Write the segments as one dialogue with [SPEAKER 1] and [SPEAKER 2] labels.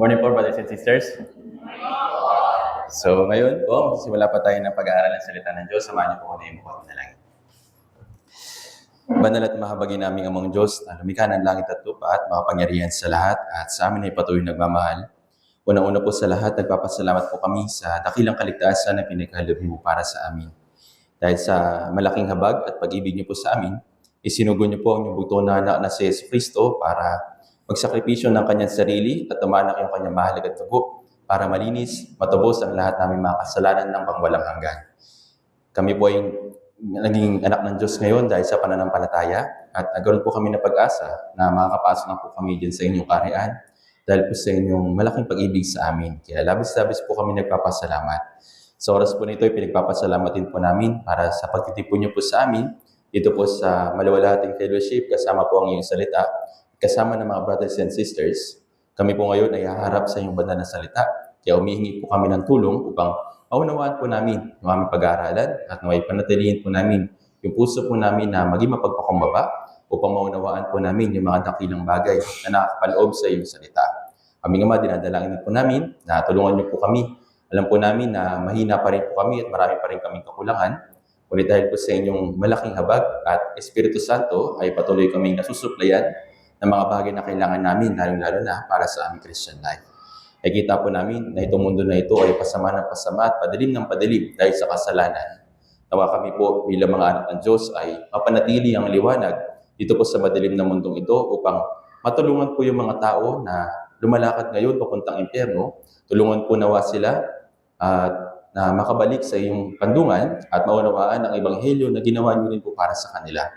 [SPEAKER 1] Morning po, brothers and sisters. So, ngayon po, simula pa tayo ng pag-aaral ng salita ng Diyos. Samahan niyo po kung na na lang. Banal at mahabagin naming amang Diyos, na lumikha ng langit at lupa at makapangyarihan sa lahat at sa amin ay patuloy nagmamahal. Unang-una po sa lahat, nagpapasalamat po kami sa dakilang kaligtasan na pinagkaloob mo para sa amin. Dahil sa malaking habag at pag-ibig niyo po sa amin, isinugo niyo po ang inyong bugtong na anak na si Jesucristo para magsakripisyo ng kanyang sarili at tumanak yung kanyang mahalagang dugo para malinis, matubos ang lahat naming mga kasalanan ng pangwalang hanggan. Kami po ay naging anak ng Diyos ngayon dahil sa pananampalataya at nagkaroon po kami ng pag-asa na makakapasok na po kami dyan sa inyong kaharian dahil po sa inyong malaking pag-ibig sa amin. Kaya labis-labis po kami nagpapasalamat. Sa oras po nito ay pinagpapasalamat din po namin para sa pagtitipon niyo po sa amin dito po sa maluwalhating fellowship kasama po ang iyong salita, kasama ng mga brothers and sisters. Kami po ngayon ay haharap sa iyong banal na salita. Kaya humihingi po kami ng tulong upang maunawaan po namin ang aming pag-aaralan at naway panatilihin po namin yung puso po namin na maging mapagpakumbaba upang maunawaan po namin yung mga dakilang bagay na nakakapaloob sa iyong salita. Aming Ama, dinadalangin po namin na tulungan niyo po kami. Alam po namin na mahina pa rin po kami at marami pa rin kaming kakulangan. Ngunit dahil po sa inyong malaking habag at Espiritu Santo ay patuloy kaming nasusuplayan ng mga bagay na kailangan namin, lalo na para sa aming Christian life. Ay kita po namin na itong mundo na ito ay pasama ng pasama at padilim ng padilim dahil sa kasalanan. Nawa kami po bilang mga anak ng Diyos ay mapanatili ang liwanag dito po sa madilim na mundong ito upang matulungan po yung mga tao na lumalakad ngayon papuntang impyerno. Tulungan po nawa sila at na makabalik sa iyong kandungan at maunawaan ang ebanghelyo na ginawa niyo rin po para sa kanila.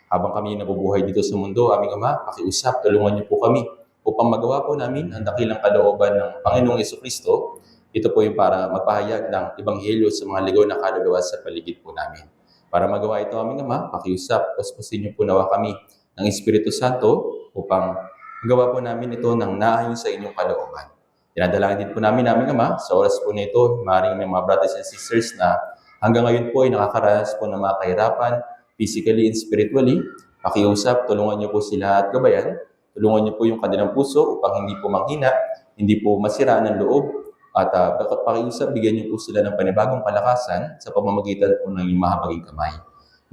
[SPEAKER 1] Habang kami nabubuhay dito sa mundo, aming Ama, pakiusap, tulungan niyo po kami upang magawa po namin ang dakilang kalooban ng Panginoong Jesucristo. Ito po yung para magpahayag ng ebanghelyo sa mga ligaw na kaluluwa sa paligid po namin. Para magawa ito, aming Ama, pakiusap, puspusin niyo po nawa kami ng Espiritu Santo upang magawa po namin ito ng naayon sa inyong kalooban. Dinadalangin din po namin, aming Ama, sa oras po nito, maaaring may mga brothers and sisters na hanggang ngayon po ay nakakaranas po ng mga kahirapan, physically and spiritually. Pakiusap, tulungan niyo po sila at gabayan. Tulungan niyo po yung kanilang puso upang hindi po manghina, hindi po masira ng loob. At pakiusap, bigyan niyo po sila ng panibagong kalakasan sa pamamagitan po ng inyong mahabaging kamay.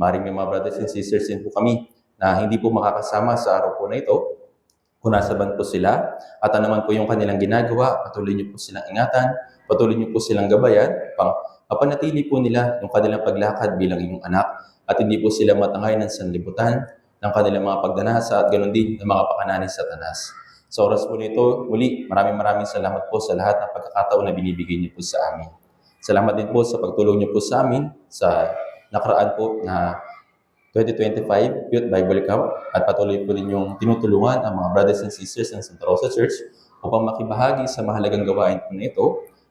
[SPEAKER 1] Maaaring may mga brothers and sisters din po kami na hindi po makakasama sa araw po na ito. Kung nasa band po sila, at naman po yung kanilang ginagawa, patuloy niyo po silang ingatan, patuloy niyo po silang gabayan, upang mapanatili po nila yung kanilang paglakad bilang inyong anak, at hindi po sila matangay ng sanlibutan ng kanilang mga pagdanasa at ganoon din ng mga pakana ni Satanas. Sa oras po nito, muli, maraming salamat po sa lahat ng pagkakataon na binibigay niyo po sa amin. Salamat din po sa pagtulong niyo po sa amin sa nakaraan po na 2025 Youth Bible Camp at patuloy po din yung tinutulungan ang mga brothers and sisters ng Santa Rosa Church upang makibahagi sa mahalagang gawain po na ito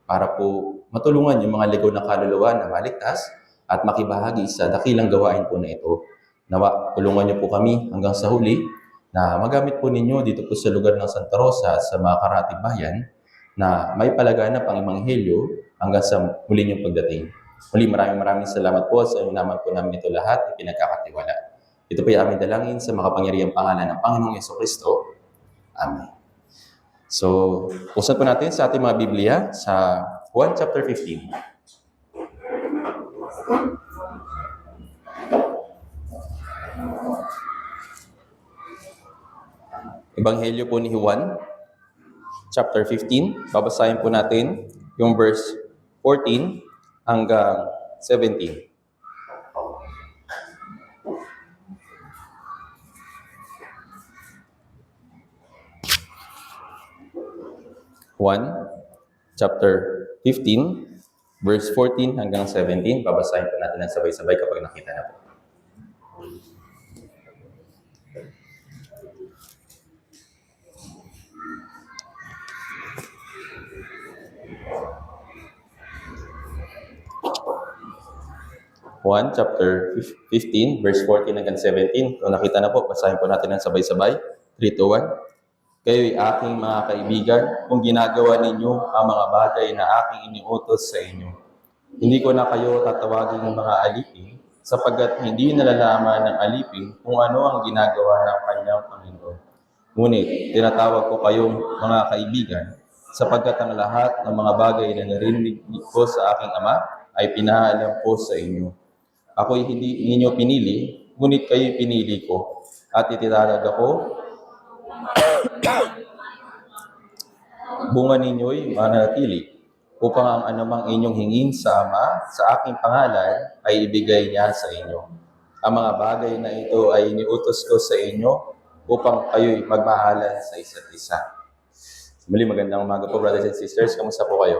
[SPEAKER 1] para po matulungan yung mga ligaw na kaluluwa na maligtas at makibahagi sa dakilang gawain po na ito. Nawa, tulungan niyo po kami hanggang sa huli na magamit po ninyo dito po sa lugar ng Santa Rosa sa mga karatig bayan na may palaganap ang ebanghelyo hanggang sa muli niyong pagdating. Muli, maraming salamat po sa naman po namin ito lahat at pinagkakatiwala. Ito po yung aming dalangin sa makapangyarihang pangalan ng Panginoong Jesucristo. Amen. So, usan po natin sa ating mga Biblia sa Juan chapter 15. Ebanghelyo po ni Juan, chapter 15. Babasahin po natin yung verse 14 hanggang 17. Juan, chapter 15, verse 14 hanggang 17. Babasahin po natin ng sabay-sabay kapag nakita na po. Juan chapter 15, verse 14 hanggang 17. Kung nakita na po, basahin po natin ng sabay-sabay. 3, 2, 1. Kayo'y aking mga kaibigan, kung ginagawa ninyo ang mga bagay na aking iniutos sa inyo. Hindi ko na kayo tatawagin mga alipin, sapagkat hindi nalalaman ng alipin kung ano ang ginagawa ng kanyang Panginoon. Ngunit, tinatawag ko kayong mga kaibigan, sapagkat ang lahat ng mga bagay na narinig ko sa aking Ama ay pinaalam ko sa inyo. Ako'y hindi ninyo pinili, ngunit kayo'y pinili ko, at ititatag ako, bunga ninyo'y manatili, upang ang anumang inyong hingin sa Ama sa aking pangalan ay ibigay niya sa inyo. Ang mga bagay na ito ay iniutos ko sa inyo upang kayo'y magmahalan sa isa't isa. Muli, magandang umaga po, brothers and sisters. Kamusta po kayo?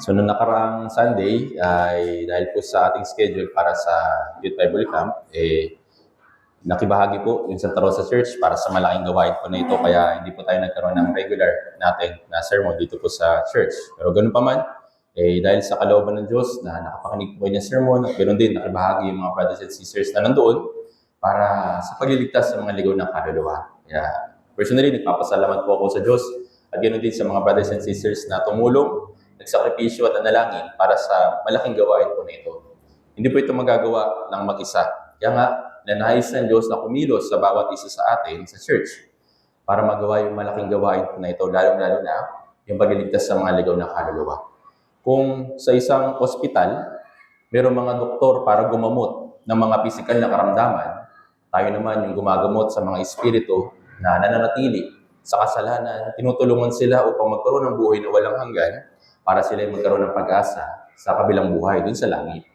[SPEAKER 1] So, noong nakaraang Sunday, ay dahil po sa ating schedule para sa Youth Bible Camp, nakibahagi po yung Santa Rosa Church para sa malaking gawain po na ito. Kaya hindi po tayo nagkaroon ng regular natin na sermon dito po sa church. Pero ganun pa man, dahil sa kalooban ng Diyos na nakapakinig po kayo ng sermon, at ganoon din nakibahagi yung mga brothers and sisters na nandoon para sa pagliligtas sa mga ligaw ng kaluluwa. Kaya personally, nagpapasalamat po ako sa Diyos at ganoon din sa mga brothers and sisters na tumulong, nagsakripisyo at nanalangin para sa malaking gawain po na ito. Hindi po ito magagawa ng mag-isa. Kaya nga, nanais ng Diyos na kumilos sa bawat isa sa atin sa church para magawa yung malaking gawain po na ito, lalong-lalo na yung pagliligtas sa mga ligaw ng kaluluwa. Kung sa isang ospital, mayroong mga doktor para gumamot ng mga pisikal na karamdaman, tayo naman yung gumagamot sa mga espiritu na nananatili sa kasalanan, tinutulungan sila upang magkaroon ng buhay na walang hanggan para sila magkaroon ng pag-asa sa kabilang buhay dun sa langit.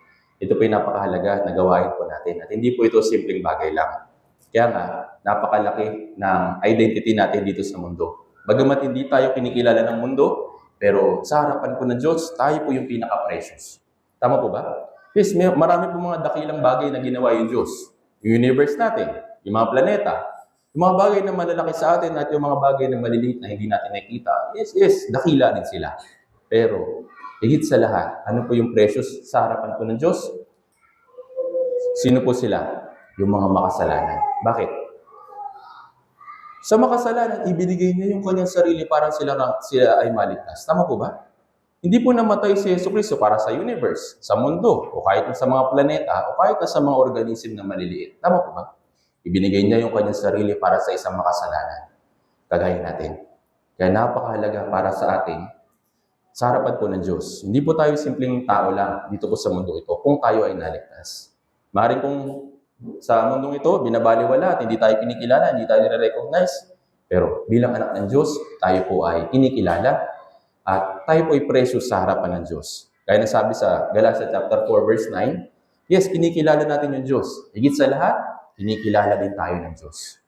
[SPEAKER 1] Ito po yung napakahalaga na gawain po natin at hindi po ito simpleng bagay lang. Kaya nga, napakalaki ng identity natin dito sa mundo. Bagamat hindi tayo kinikilala ng mundo, pero sa harapan po ng Diyos, tayo po yung pinaka-precious. Tama po ba? Yes, marami po mga dakilang bagay na ginawa yung Diyos. Yung universe natin, yung mga planeta, yung mga bagay na malalaki sa atin at yung mga bagay na maliliit na hindi natin nakikita, yes, dakila din sila. Pero, higit sa lahat, ano po yung precious sa harapan po ng Diyos? Sino po sila? Yung mga makasalanan. Bakit? Sa makasalanan, ibinigay niya yung kanyang sarili para sila ay maligtas. Tama po ba? Hindi po namatay si Jesucristo para sa universe, sa mundo, o kahit na sa mga planeta, o kahit na sa mga organism na maliliit. Tama po ba? Ibinigay niya yung kanyang sarili para sa isang makasalanan. Kagaya natin. Kaya napakahalaga para sa atin, sa harapan po ng Diyos. Hindi po tayo simpleng tao lang dito po sa mundo ito kung tayo ay naligtas. Maaaring kung sa mundong ito, binabaliwala at hindi tayo kinikilala, hindi tayo nire-recognize. Pero bilang anak ng Diyos, tayo po ay kinikilala at tayo po ay precious sa harapan ng Diyos. Kaya nasabi sa Galatia chapter 4 verse 9, yes, kinikilala natin yung Diyos. Higit sa lahat, kinikilala din tayo ng Diyos.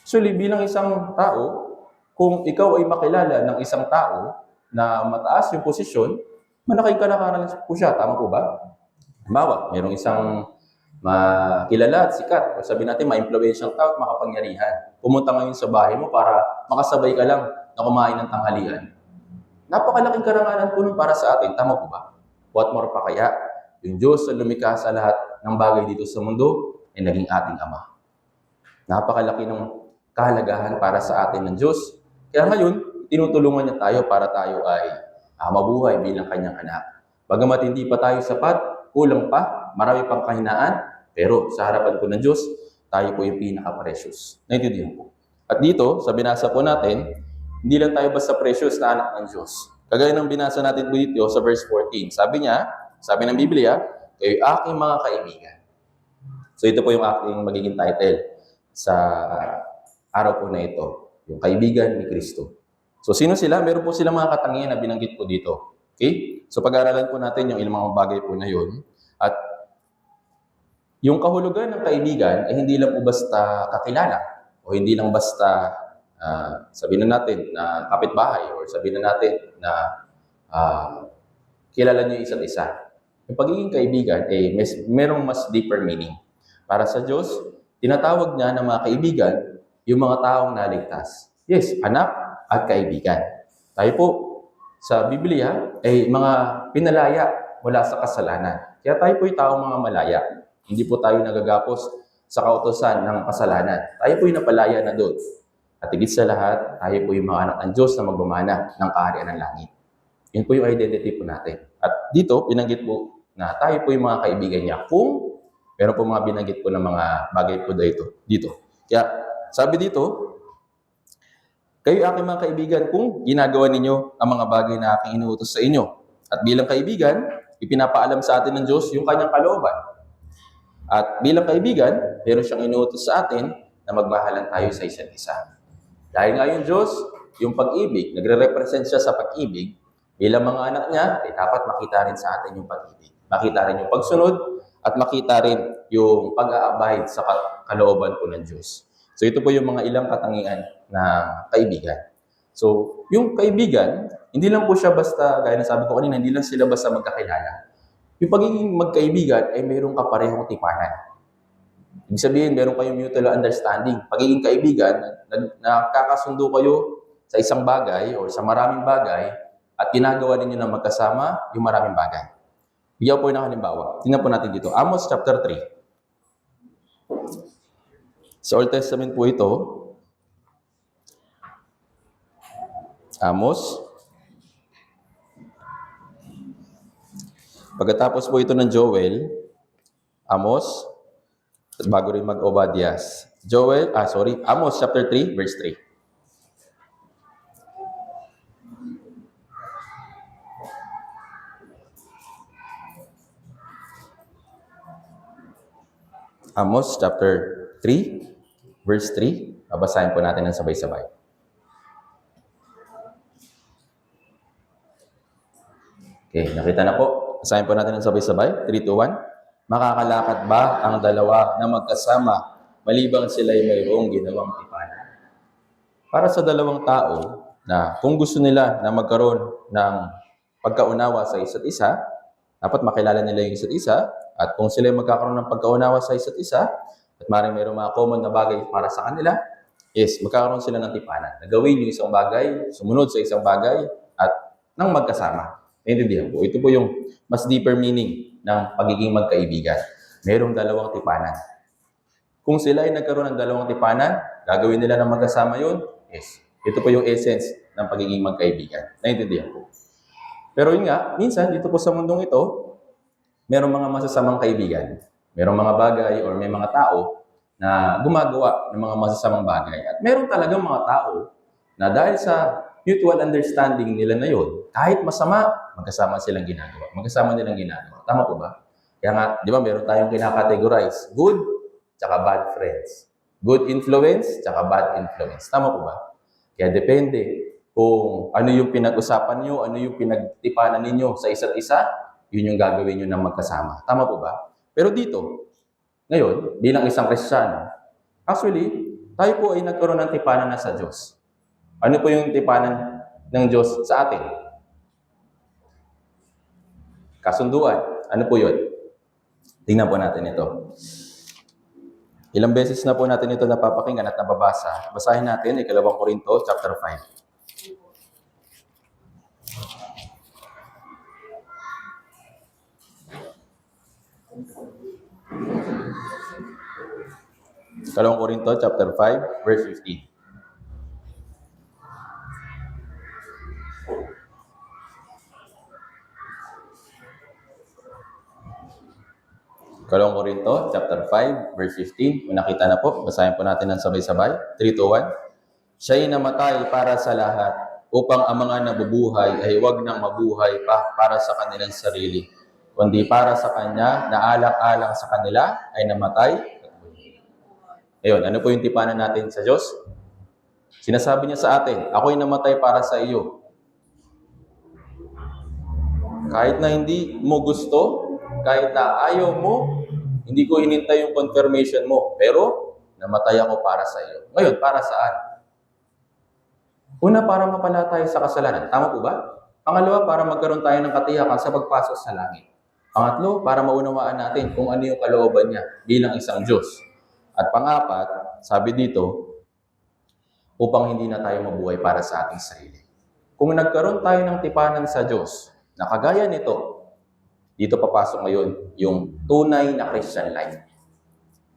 [SPEAKER 1] Actually, bilang isang tao, kung ikaw ay makilala ng isang tao na mataas yung posisyon, malaking kalakaran po siya. Tama po ba? Halimbawa, mayroong isang makilala at sikat, o sabihin natin, ma-influential tao at makapangyarihan. Pumunta ngayon sa bahay mo para makasabay ka lang na kumain ng tanghalian. Napakalaking karangalan po nun para sa atin. Tama po ba? What more pa kaya? Yung Diyos na lumikha sa lahat ng bagay dito sa mundo ay naging ating Ama. Napakalaki ng kahalagahan para sa atin ng Diyos. Kaya ngayon, tinutulungan niya tayo para tayo ay mabuhay bilang kanyang anak. Bagamat hindi pa tayo sapat, kulang pa, marami pang kahinaan, pero sa harapan po ng Diyos, tayo po yung pinaka-precious. Naintindihan po. At dito, sa binasa po natin, hindi lang tayo basta precious na anak ng Diyos. Kagaya ng binasa natin po dito sa verse 14. Sabi ng Biblia, kayo aking mga kaibigan. So ito po yung aking magiging title sa araw po na ito. Yung kaibigan ni Kristo. So sino sila? Meron po silang mga katangian na binanggit po dito. Okay? So pag-aaralan po natin yung ilang mga bagay po na yun. At yung kahulugan ng kaibigan ay hindi lang po basta kakilala o hindi lang basta sabihin na natin na kapitbahay or sabihin na natin na kilala niyo isa't isa. Yung pagiging kaibigan ay merong mas deeper meaning. Para sa Diyos, tinatawag niya ng mga kaibigan yung mga taong naligtas. Yes, anak at kaibigan. Tayo po sa Biblia ay mga pinalaya mula sa kasalanan. Kaya tayo po yung taong mga malaya. Hindi po tayo nagagapos sa kautusan ng kasalanan. Tayo po yung napalaya na doon. At higit sa lahat, tayo po yung mga anak ng Diyos na magmamana ng kaharian ng langit. Yun po yung identity po natin. At dito, binanggit po na tayo po yung mga kaibigan niya. Kung meron po mga binanggit po ng mga bagay po dito. Kaya sabi dito, Kayo aking mga kaibigan kung ginagawa ninyo ang mga bagay na aking inuutos sa inyo. At bilang kaibigan, ipinapaalam sa atin ng Diyos yung kanyang kalooban. At bilang kaibigan, meron siyang inuutos sa atin na magmahalan tayo sa isa't isa. Dahil nga yung Diyos, yung pag-ibig, nagre-represent siya sa pag-ibig, bilang mga anak niya, ay dapat makita rin sa atin yung pag-ibig. Makita rin yung pagsunod, at makita rin yung pag-aabide sa kalooban po ng Diyos. So ito po yung mga ilang katangian ng kaibigan. So, yung kaibigan, hindi lang po siya basta, gaya na sabi ko kanina, hindi lang sila basta magkakilala. Yung pagiging magkaibigan ay mayroong kaparehong tipanan. Ibig sabihin, meron kayong mutual understanding. Pagiging kaibigan, nakakasundo kayo sa isang bagay o sa maraming bagay at ginagawa ninyo na magkasama yung maraming bagay. Bigyan po ng halimbawa. Tingnan po natin dito. Amos chapter 3. Sa Old Testament po ito. Amos. Pagkatapos po ito ng Joel, Amos, bago rin mag-Obadias. Amos chapter 3, verse 3. Amos chapter 3, verse 3. Babasahin po natin ng sabay-sabay. Okay, nakita na po. Basahin po natin ng sabay-sabay. 3, 2, 1. Makakalakad ba ang dalawa na magkasama malibang sila'y mayroong ginawang tipanan? Para sa dalawang tao na kung gusto nila na magkaroon ng pagkaunawa sa isa't isa, dapat makilala nila yung isa't isa, at kung sila magkakaroon ng pagkaunawa sa isa't isa, at maaaring mayroong mga common na bagay para sa kanila, magkakaroon sila ng tipanan. Nagawin yung isang bagay, sumunod sa isang bagay, at nang magkasama. Naintindihan po. Ito po yung mas deeper meaning ng pagiging magkaibigan. Mayroong dalawang tipanan. Kung sila ay nagkaroon ng dalawang tipanan, gagawin nila na magkasama yun, ito po yung essence ng pagiging magkaibigan. Naintindihan po. Pero yun nga, minsan dito po sa mundong ito, merong mga masasamang kaibigan. Merong mga bagay or may mga tao na gumagawa ng mga masasamang bagay. At meron talagang mga tao na dahil sa mutual understanding nila na yun, kahit masama, magkasama silang ginagawa. Magkasama nilang ginagawa. Tama po ba? Kaya nga, di ba, meron tayong kinakategorize. Good, tsaka bad friends. Good influence, tsaka bad influence. Tama po ba? Kaya depende kung ano yung pinag-usapan nyo, ano yung pinagtipanan ninyo sa isa't isa, yun yung gagawin nyo na magkasama. Tama po ba? Pero dito, ngayon, bilang isang Kristiyano, actually, tayo po ay nagkaroon ng tipanan na sa Diyos. Ano po yung tipanan ng Diyos sa atin? Kasunduan. Ano po yun? Tingnan po natin ito. Ilang beses na po natin ito napapakinggan at nababasa. Basahin natin, 2 Korinto, chapter 5. 2 Korinto chapter 5, verse 15. Kalawang Korinto, chapter 5, verse 15. Kung nakita na po, basahin po natin ng sabay-sabay. 3, 2, 1. Siya'y namatay para sa lahat, upang ang mga nabubuhay ay huwag nang mabuhay pa para sa kanilang sarili, kundi para sa Kanya na alang-alang sa kanila ay namatay. Ayun, ano po yung tipanan natin sa Diyos? Sinasabi niya sa atin, ako'y namatay para sa iyo. Kahit na hindi mo gusto, kahit na ayaw mo, hindi ko hinintay yung confirmation mo, pero namatay ako para sa iyo. Ngayon, para saan? Una, para mapala tayo sa kasalanan. Tama po ba? Pangalawa, para magkaroon tayo ng katiyakan sa pagpasok sa langit. Pangatlo, para maunawaan natin kung ano yung kalooban niya bilang isang Diyos. At pangapat, sabi dito, upang hindi na tayo mabuhay para sa ating sarili. Kung nagkaroon tayo ng tipanan sa Diyos, na kagaya nito, dito papasok ngayon yung tunay na Christian life.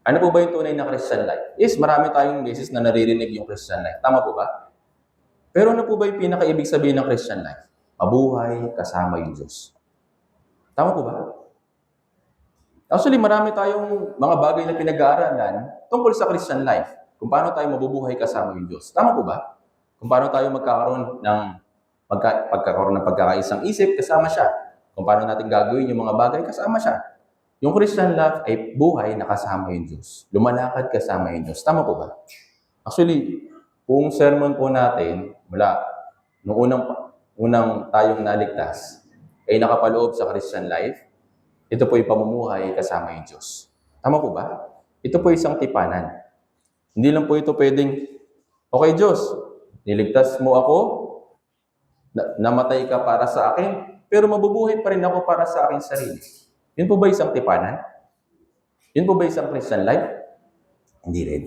[SPEAKER 1] Ano po ba yung tunay na Christian life? Marami tayong beses na naririnig yung Christian life. Tama po ba? Pero ano po ba yung pinakaibig sabihin ng Christian life? Mabuhay kasama yung Diyos. Tama po ba? Actually, marami tayong mga bagay na pinag-aaralan tungkol sa Christian life. Kung paano tayo mabubuhay kasama yung Diyos. Tama po ba? Kung paano tayo pagkakaroon ng pagkakaisang isip, kasama siya. Kung paano natin gagawin yung mga bagay, kasama siya. Yung Christian life ay buhay na kasama yung Diyos. Lumalakad kasama yung Diyos. Tama po ba? Actually, kung sermon po natin, mula nung unang tayong naligtas, ay nakapaloob sa Christian life, ito po yung pamumuhay kasama yung Diyos. Tama po ba? Ito po isang tipanan. Hindi lang po ito pwedeng, okay Diyos, niligtas mo ako, namatay ka para sa akin, pero mabubuhay pa rin ako para sa aking sarili. Yun po ba isang tipanan? Yun po ba isang Christian life? Hindi rin.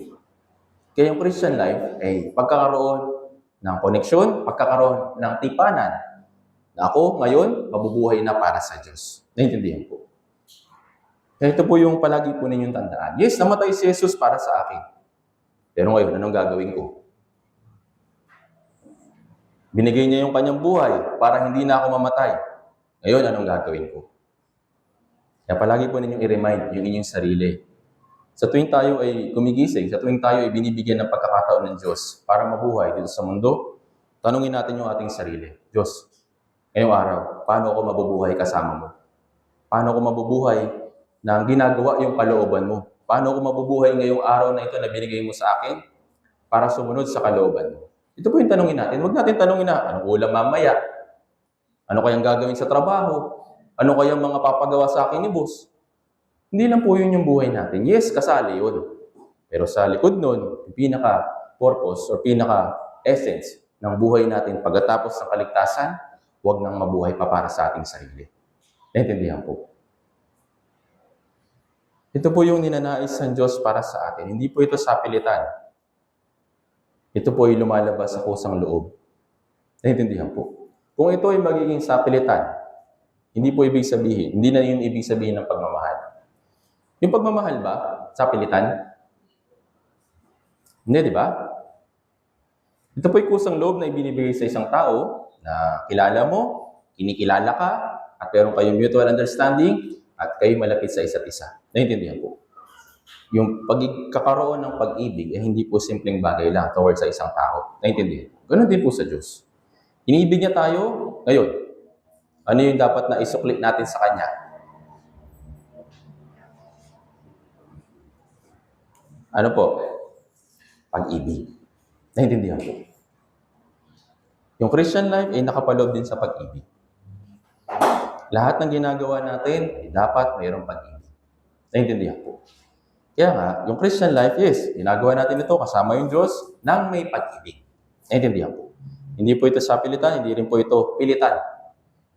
[SPEAKER 1] Kaya yung Christian life ay pagkakaroon ng koneksyon, pagkakaroon ng tipanan na ako ngayon mabubuhay na para sa Diyos. Naintindihan po. Kaya ito po yung palagi po ninyong tandaan. Yes, namatay si Jesus para sa akin. Pero ngayon, anong gagawin ko? Binigay niya yung kanyang buhay para hindi na ako mamatay. Ngayon, anong gagawin ko? Kaya palagi po ninyong i-remind yung inyong sarili. Sa tuwing tayo ay gumigising, sa tuwing tayo ay binibigyan ng pagkakataon ng Diyos para mabuhay dito sa mundo, tanungin natin yung ating sarili. Diyos, ngayong araw, paano ako mabubuhay kasama mo? Paano ako mabubuhay na ginagawa yung kalooban mo? Paano ako mabubuhay ngayong araw na ito na binigay mo sa akin para sumunod sa kalooban mo? Ito po yung tanungin natin. Huwag natin tanungin na, anong ulam mamaya? Ano kayang gagawin sa trabaho? Ano kayang mga papagawa sa akin ni boss? Hindi lang po yun yung buhay natin. Yes, kasali yun. Pero sa likod nun, yung pinaka-purpose or pinaka-essence ng buhay natin pagkatapos ng kaligtasan, huwag nang mabuhay pa para sa ating sarili. Naintindihan po. Ito po yung ninanais ng Diyos para sa atin. Hindi po ito sapilitan. Ito po ay lumalabas sa kusang loob. Naintindihan po. Kung ito ay magiging sapilitan, hindi po ibig sabihin, hindi na yun ibig sabihin ng pagmamahal. Yung pagmamahal ba, sapilitan? Hindi, di ba? Ito po ay kusang loob na ibinibigay sa isang tao na kilala mo, kinikilala ka, at meron kayong mutual understanding, at kayo malapit sa isa't isa. Naintindihan po. Yung pagkakaroon ng pag-ibig ay hindi po simpleng bagay lang towards sa isang tao. Naintindihan po. Ganun din po sa Diyos. Iniibig niya tayo, ngayon, ano yung dapat na isukli natin sa Kanya? Ano po? Pag-ibig. Naintindihan po. Yung Christian life ay nakapaloob din sa pag-ibig. Lahat ng ginagawa natin ay dapat mayroong pag-ibig. Naintindihan po. Kaya nga, yung Christian life, yes, ginagawa natin ito kasama yung Diyos nang may pag-ibig. Naintindihan po. Hindi po ito sapilitan, hindi rin po ito pilitan.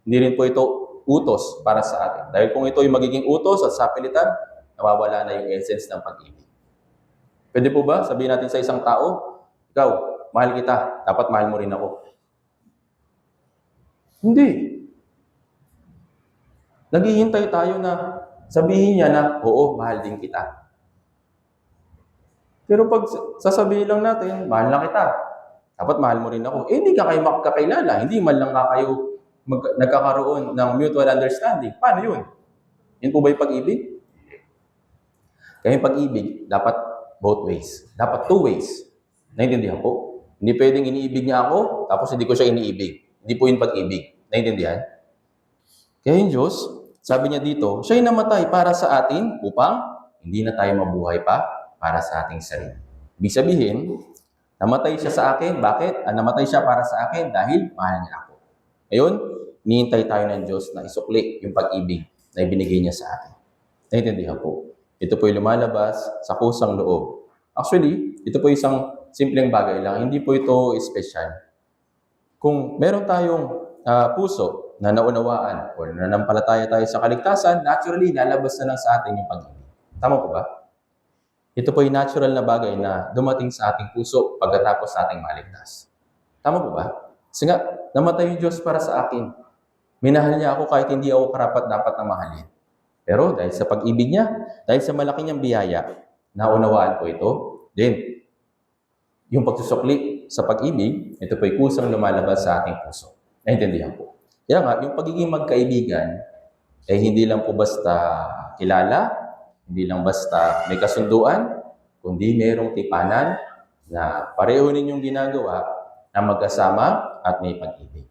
[SPEAKER 1] Hindi rin po ito utos para sa atin. Dahil kung ito yung magiging utos at sapilitan, nawawala na yung essence ng pag-ibig. Pwede po ba sabihin natin sa isang tao, ikaw, mahal kita, dapat mahal mo rin ako? Hindi. Naghihintay tayo na sabihin niya na, oo, mahal din kita. Pero pag sasabihin lang natin, mahal na kita, dapat mahal mo rin ako. Hindi ka kayo makakakilala, hindi man lang kayo nagkakaroon ng mutual understanding. Paano yun? Yun po ba yung pag-ibig? Kaya yung pag-ibig, dapat both ways. Dapat two ways. Naintindihan po? Hindi pwedeng iniibig niya ako, tapos hindi ko siya iniibig. Hindi po yung pag-ibig. Naintindihan? Kaya yung Diyos, sabi niya dito, siya'y namatay para sa atin upang hindi na tayo mabuhay pa para sa ating sarili. Ibig sabihin, namatay siya sa akin. Bakit? Namatay siya para sa akin dahil mahal niya ako. Ngayon, nihintay tayo ng Diyos na isukli yung pag-ibig na ibinigay niya sa atin. Naintindihan po. Ito po yung lumalabas sa kusang loob. Actually, ito po isang simpleng bagay lang. Hindi po ito espesyal. Kung meron tayong puso na naunawaan o nanampalataya tayo sa kaligtasan, naturally, lalabas na lang sa atin yung pag-ibig. Tama po ba? Ito po yung natural na bagay na dumating sa ating puso pagkatapos nating maligtas. Tama po ba? Kasi nga, namatay yung Diyos para sa akin. Minahal niya ako kahit hindi ako karapat-dapat na mahalin. Pero dahil sa pag-ibig niya, dahil sa malaki niyang biyaya, naunawaan ko ito. Then, yung pagsusukli sa pag-ibig, ito po ay kusang lumalabas sa ating puso. Naintindihan po. Kaya nga, yung pagiging magkaibigan, ay hindi lang po basta kilala, hindi lang basta may kasunduan, kundi mayroong tipanan na pareho ninyong ginagawa na magkasama at may pag-ibig.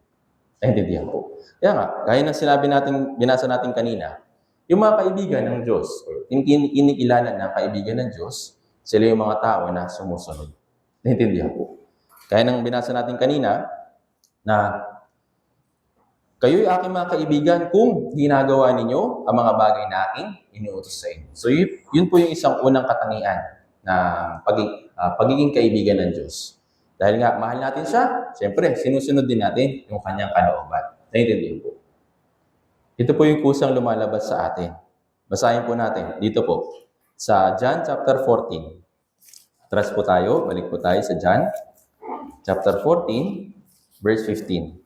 [SPEAKER 1] Naintindihan po. Kaya nga, gaya ng binasa natin kanina, yung mga kaibigan ng Diyos, or kinikilala na kaibigan ng Diyos, sila yung mga tao na sumusunod. Naintindihan po. Kaya ng binasa natin kanina, na kayo'y aking mga kaibigan kung ginagawa ninyo ang mga bagay na aking inuutos sa inyo. So yun po yung isang unang katangian na pagiging kaibigan ng Diyos. Dahil nga, mahal natin siya, siyempre, sinusunod din natin yung kanyang kalooban. Naintindihan po. Ito po yung kusang lumalabas sa atin. Basahin po natin. Dito po. Sa John chapter 14. Atras po tayo. Balik po tayo sa John chapter 14, verse 15.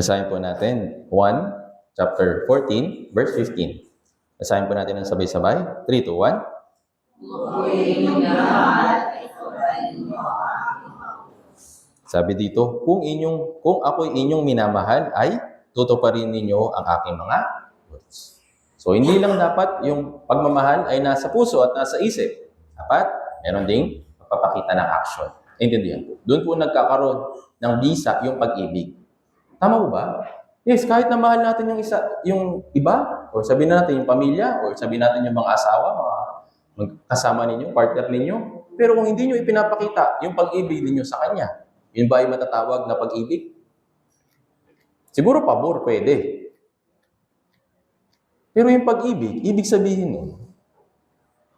[SPEAKER 1] Basahin po natin. 1, chapter 14, verse 15. Basahin po natin ng sabay-sabay. 3, 2, 1. Sabi dito, kung ako'y inyong minamahal, ay tutuparin ninyo ang aking mga words. So, hindi lang dapat yung pagmamahal ay nasa puso at nasa isip. Dapat, meron ding magpapakita ng action. Intindihan po. Doon po nagkakaroon ng bisa yung pag-ibig. Tama po ba? Yes, kahit na mahal natin yung iba, o sabihin natin yung pamilya, o sabihin natin yung mga asawa, mga kasama ninyo, partner ninyo, pero kung hindi nyo ipinapakita yung pag-ibig ninyo sa kanya, yun ba ay matatawag na pag-ibig? Siguro pabor, pwede. Pero yung pag-ibig, ibig sabihin nun,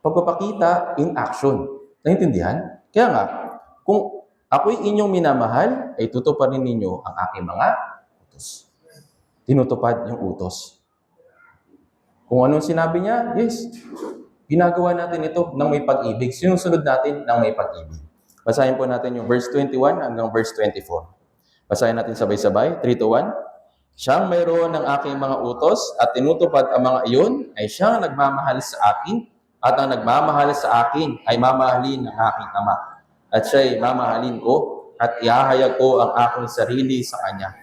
[SPEAKER 1] pagpapakita in action. Naintindihan? Kaya nga, kung ako'y inyong minamahal, ay tutuparin ninyo ang aking mga utos. Tinutupad yung utos. Kung anong sinabi niya, yes, ginagawa natin ito ng may pag-ibig. Sinusunod natin ng may pag-ibig. Basahin po natin yung verse 21 hanggang verse 24. Basahin natin sabay-sabay. 3, 2, 1. Siyang mayroon ng aking mga utos at tinutupad ang mga iyon ay siyang nagmamahal sa akin at ang nagmamahal sa akin ay mamahalin ng aking Ama. At siya'y mamahalin ko at ihahayag ko ang aking sarili sa kanya.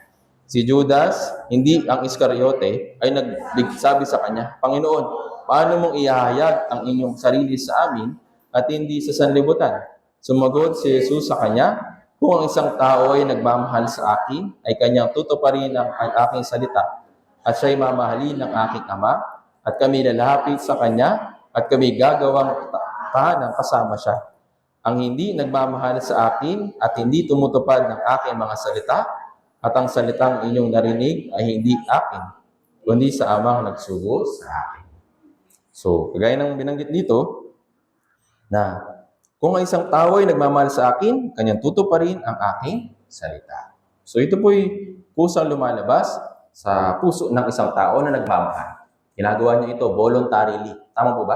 [SPEAKER 1] Si Judas, hindi ang Iscariote, ay nagsabi sa kanya, Panginoon, paano mong ihahayag ang inyong sarili sa amin at hindi sa sanlibutan? Sumagot si Jesus sa kanya, kung ang isang tao ay nagmamahal sa akin, ay kanyang tutuparin ang aking salita. At siya'y mamahalin ng aking Ama, at kami lalapit sa kanya, at kami gagawang tahanan kasama siya. Ang hindi nagmamahal sa akin at hindi tumutupad ng aking mga salita, at ang salitang inyong narinig ay hindi akin, kundi sa Amang nagsugo sa akin. So, kagaya ng binanggit dito, na kung ang isang tao ay nagmamahal sa akin, kanyang tutuparin ang aking salita. So, ito po'y kusang lumalabas sa puso ng isang tao na nagmamahal. Ginagawa niya ito voluntarily. Tama po ba?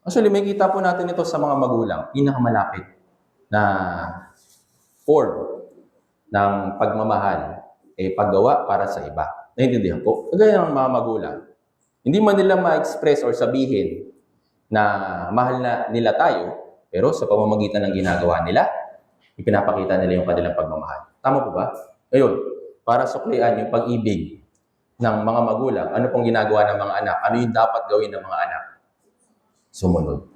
[SPEAKER 1] Actually, may kita po natin ito sa mga magulang, pinakamalapit na form ng pagmamahal, paggawa para sa iba. Naintindihan po? Kagaya ng mga magulang. Hindi man nila ma-express or sabihin na mahal na nila tayo, pero sa pamamagitan ng ginagawa nila, ipinapakita nila yung kanilang pagmamahal. Tama po ba? Ngayon, para suklian yung pag-ibig ng mga magulang, ano pong ginagawa ng mga anak? Ano yung dapat gawin ng mga anak? Sumunod.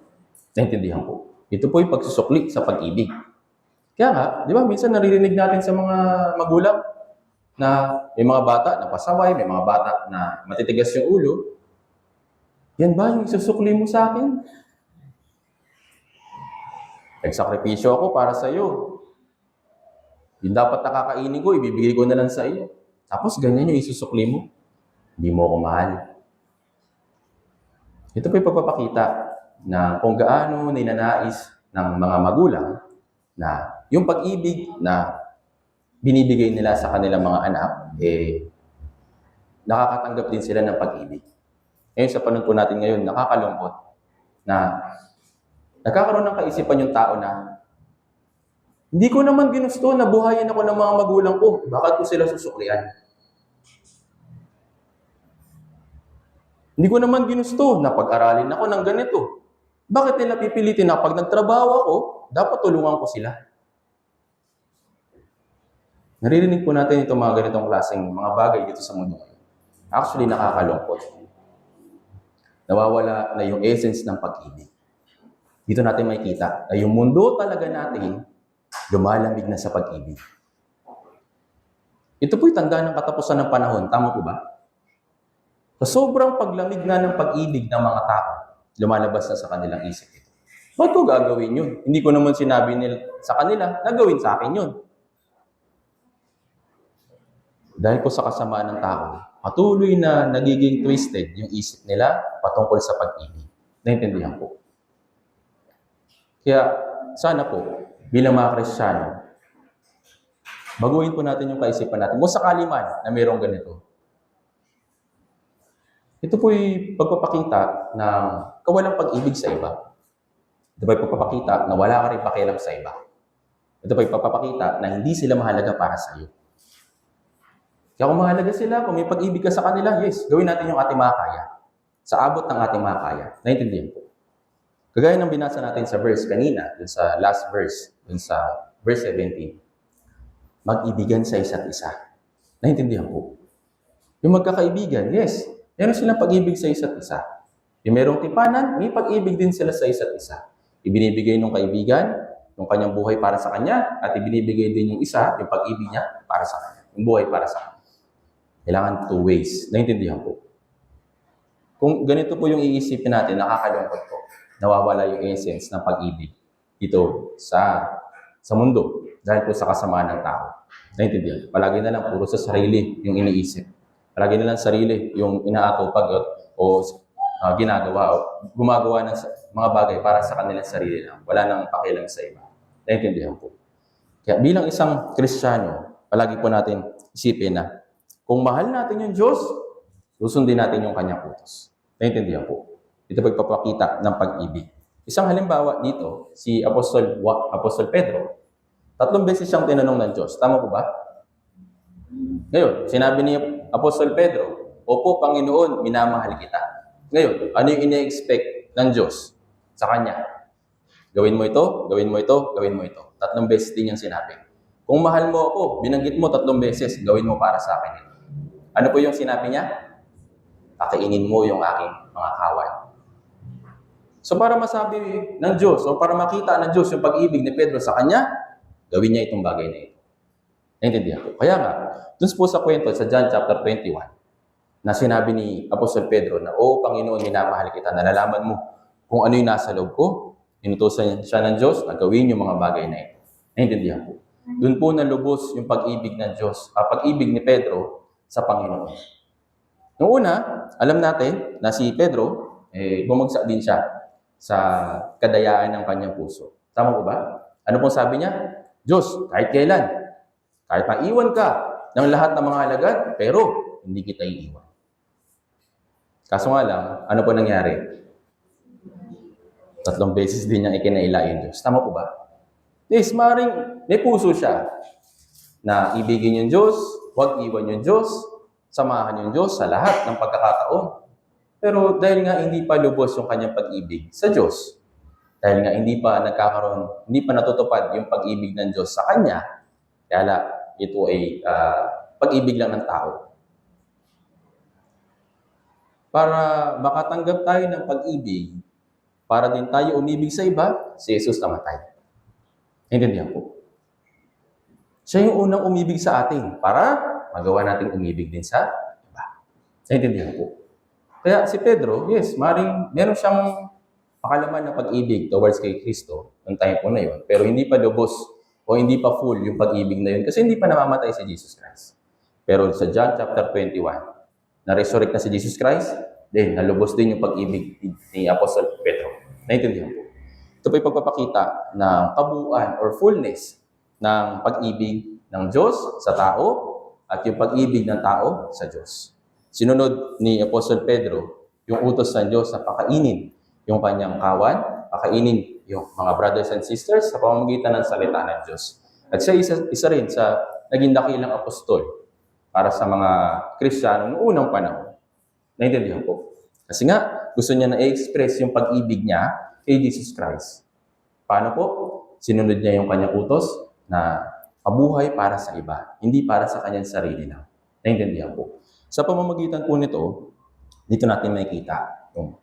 [SPEAKER 1] Naintindihan po. Ito po yung pagsusukli sa pag-ibig. Kaya nga, di ba, minsan naririnig natin sa mga magulang na may mga bata na pasaway, may mga bata na matitigas yung ulo. Yan ba yung isusukli mo sa akin? Nagsakripisyo ako para sa iyo. Yung dapat nakakainin ko, ibibigay ko na lang sa iyo. Tapos ganyan yung isusukli mo. Hindi mo ako mahal. Ito po yung pagpapakita na kung gaano ninanais ng mga magulang na yung pag-ibig na binibigay nila sa kanilang mga anak, nakakatanggap din sila ng pag-ibig. Ngayon sa panahon po natin ngayon, nakakalungkot na nagkakaroon ng kaisipan yung tao na hindi ko naman ginusto na buhayin ako ng mga magulang ko. Bakit ko sila susuklian? Hindi ko naman ginusto na pag-aralin ako ng ganito. Bakit nila pipilitin na pag nagtrabaho ako, dapat tulungan ko sila? Naririnig po natin itong mga ganitong klaseng mga bagay dito sa mundo. Actually, nakakalungkot. Nawawala na yung essence ng pag-ibig. Dito natin makikita na yung mundo talaga natin lumalamig na sa pag-ibig. Ito po'y tanda ng katapusan ng panahon. Tama po ba? Sa sobrang paglamig na ng pag-ibig ng mga tao, lumalabas na sa kanilang isip ito. Ba't ko gagawin yun? Hindi ko naman sinabi nila sa kanila na gawin sa akin yun. Dahil po sa kasamaan ng tao, patuloy na nagiging twisted yung isip nila patungkol sa pag-ibig. Naintindihan po. Kaya sana po, bilang mga Kristiyano, baguhin po natin yung kaisipan natin. Kung sakali man na mayroong ganito, ito po'y pagpapakita ng kawalang pag-ibig sa iba. Ito po'y pagpapakita na wala ka rin pakialam sa iba. Ito po'y pagpapakita na hindi sila mahalaga para sa iyo. Kaya kung mahalaga sila, kung may pag-ibig ka sa kanila, yes, gawin natin yung ating makakaya. Sa abot ng ating makakaya. Naintindihan po. Kagaya ng binasa natin sa verse kanina, dun sa last verse, dun sa verse 17, mag-ibigan sa isa't isa. Naintindihan po. Yung magkakaibigan, yes, meron silang pag-ibig sa isa't isa. Yung merong tipanan, may pag-ibig din sila sa isa't isa. Ibinibigay ng kaibigan, yung kanyang buhay para sa kanya, at ibinibigay din yung isa, yung pag-ibig niya para sa kanya. Yung buhay para sa kanya. Kailangan two ways. Naintindihan po. Kung ganito po yung iisipin natin, nakakalungkot po. Nawawala yung essence ng pag-ibig dito sa mundo dahil po sa kasamaan ng tao. Naintindihan? Palagi na lang puro sa sarili yung iniisip. Palagi na lang sarili yung inaatupag o ginagawa o gumagawa ng mga bagay para sa kanilang sarili lang. Wala nang pakialam sa iba. Naintindihan po. Kaya bilang isang Kristiyano, palagi po natin isipin na kung mahal natin yung Diyos, susundin natin yung kanyang utos. Naintindihan po. Ito po ipapakita ng pag-ibig. Isang halimbawa dito, si Apostol Pedro, 3 beses siyang tinanong ng Diyos. Tama po ba? Ngayon, sinabi ni Apostol Pedro, "Opo, Panginoon, minamahal kita." Ngayon, ano yung ine-expect ng Diyos sa kanya? Gawin mo ito, gawin mo ito, gawin mo ito. 3 beses din yung sinabi. Kung mahal mo ako, binanggit mo 3 beses, gawin mo para sa akin ito. Ano po yung sinabi niya? Pakainin mo yung aking mga kawan. So para masabi ng Diyos, o para makita ng Diyos yung pag-ibig ni Pedro sa kanya, gawin niya itong bagay na ito. Naintindihan po. Kaya nga, dun po sa kwento sa John chapter 21, na sinabi ni Apostol Pedro na, "O Panginoon, minamahal kita, nalalaman mo kung ano yung nasa loob ko." Inutusan siya ng Diyos na gawin yung mga bagay na ito. Naintindihan po. Doon po nalubos yung pag-ibig ng Diyos, pag-ibig ni Pedro sa Panginoon. Noong una, alam natin na si Pedro, bumagsak din siya sa kadayaan ng kanyang puso. Tama po ba? Ano pong sabi niya? "Diyos, kahit kailan, kahit maiwan ka ng lahat ng mga alagad, pero hindi kita iiwan." Kaso nga lang, ano po nangyari? 3 beses din niyang ikinaila yung Diyos. Tama po ba? Yes, maaaring may puso siya na ibigin yung Diyos, huwag iwan yung Diyos, samahan yung Diyos sa lahat ng pagkakataon. Pero dahil nga hindi pa lubos yung kanyang pag-ibig sa Diyos, dahil nga hindi pa natutupad yung pag-ibig ng Diyos sa kanya, kaya ito ay pag-ibig lang ng tao. Para makatanggap tayo ng pag-ibig, para din tayo umibig sa iba, si Jesus namatay. Naintindihan po? Siya yung unang umibig sa atin para magawa natin umibig din sa iba. Naintindihan po? Kaya si Pedro, yes, meron siyang pakalaman na pag-ibig towards kay Kristo noong time po na yun, pero hindi pa lubos o hindi pa full yung pag-ibig na yun kasi hindi pa namamatay si Jesus Christ. Pero sa John chapter 21, na-resurrect na si Jesus Christ, then nalubos din yung pag-ibig ni Apostol Pedro. Naintindihan po? Ito po yung pagpapakita ng kabuuan or fullness ng pag-ibig ng Diyos sa tao at yung pag-ibig ng tao sa Diyos. Sinunod ni Apostol Pedro yung utos ng Diyos na pakainin yung kanyang kawan, pakainin yung mga brothers and sisters sa pamamagitan ng salita ng Diyos. At siya isa rin sa naging dakilang apostol para sa mga Kristiyano noong unang panahon. Naintindihan po? Kasi nga, gusto niya na i-express yung pag-ibig niya kay Jesus Christ. Paano po? Sinunod niya yung kanyang utos na mabuhay para sa iba, hindi para sa kanyang sarili lang. Naintindihan po? Sa pamamagitan po nito, dito natin makikita yung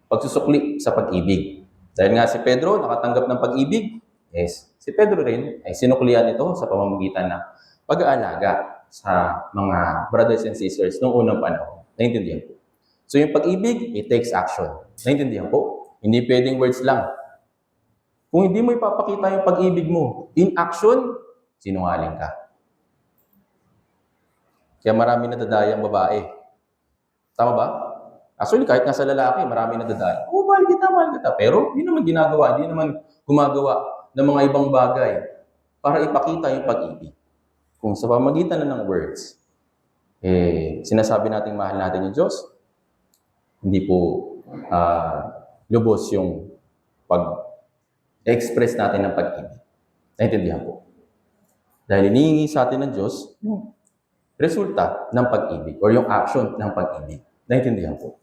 [SPEAKER 1] pagsusukli sa pag-ibig. Dahil nga si Pedro nakatanggap ng pag-ibig, yes, si Pedro rin ay sinuklian ito sa pamamagitan ng pag-aalaga sa mga brothers and sisters noong unang panahon. Naintindihan po. So yung pag-ibig, it takes action. Naintindihan po? Hindi pwedeng words lang. Kung hindi mo ipapakita yung pag-ibig mo in action, sinungaling ka. Kaya marami nadadayang babae. Tama ba? Actually, kahit nga sa lalaki, marami nadadayang. Oh, mahal kita. Pero hindi naman ginagawa, hindi naman gumagawa ng mga ibang bagay para ipakita yung pag-ibig. Kung sa pamagitan na ng words, sinasabi natin mahal natin yung Diyos, hindi po lubos yung pag-express natin ng pag-ibig. Naintindihan po. Dahil inihingi sa atin ng Diyos yung resulta ng pag-ibig or yung action ng pag-ibig. Naintindihan po.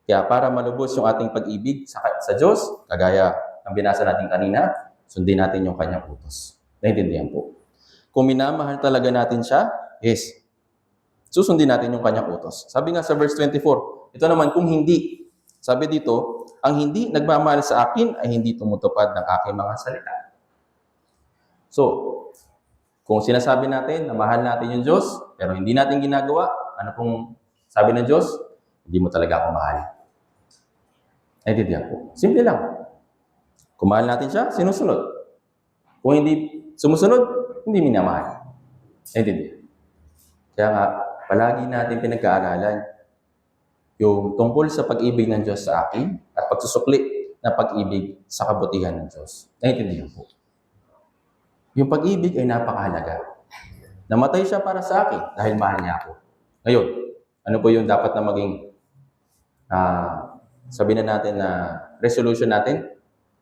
[SPEAKER 1] Kaya para malubos yung ating pag-ibig sa Diyos, kagaya ng binasa natin kanina, sundin natin yung kanyang utos. Naintindihan po. Kung minamahal talaga natin siya, yes, susundin natin yung kanyang utos. Sabi nga sa verse 24, ito naman kung hindi, sabi dito, ang hindi nagmamahal sa akin ay hindi tumutupad ng aking mga salita. So, kung sinasabi natin na mahal natin yung Diyos, pero hindi natin ginagawa, ano pong sabi ng Diyos? Hindi mo talaga ako mahal. Naintindihan po. Simple lang. Kung mahal natin siya, sinusunod. Kung hindi sumusunod, hindi minamahal. Naintindihan. Kaya nga, palagi natin pinag-aaralan yung tungkol sa pag-ibig ng Diyos sa akin at pagsusukli na pag-ibig sa kabutihan ng Diyos. Naintindihan po. Yung pag-ibig ay napakahalaga. Namatay siya para sa akin dahil mahal niya ako. Ngayon, ano po yung dapat na maging sabihin na natin na resolution natin?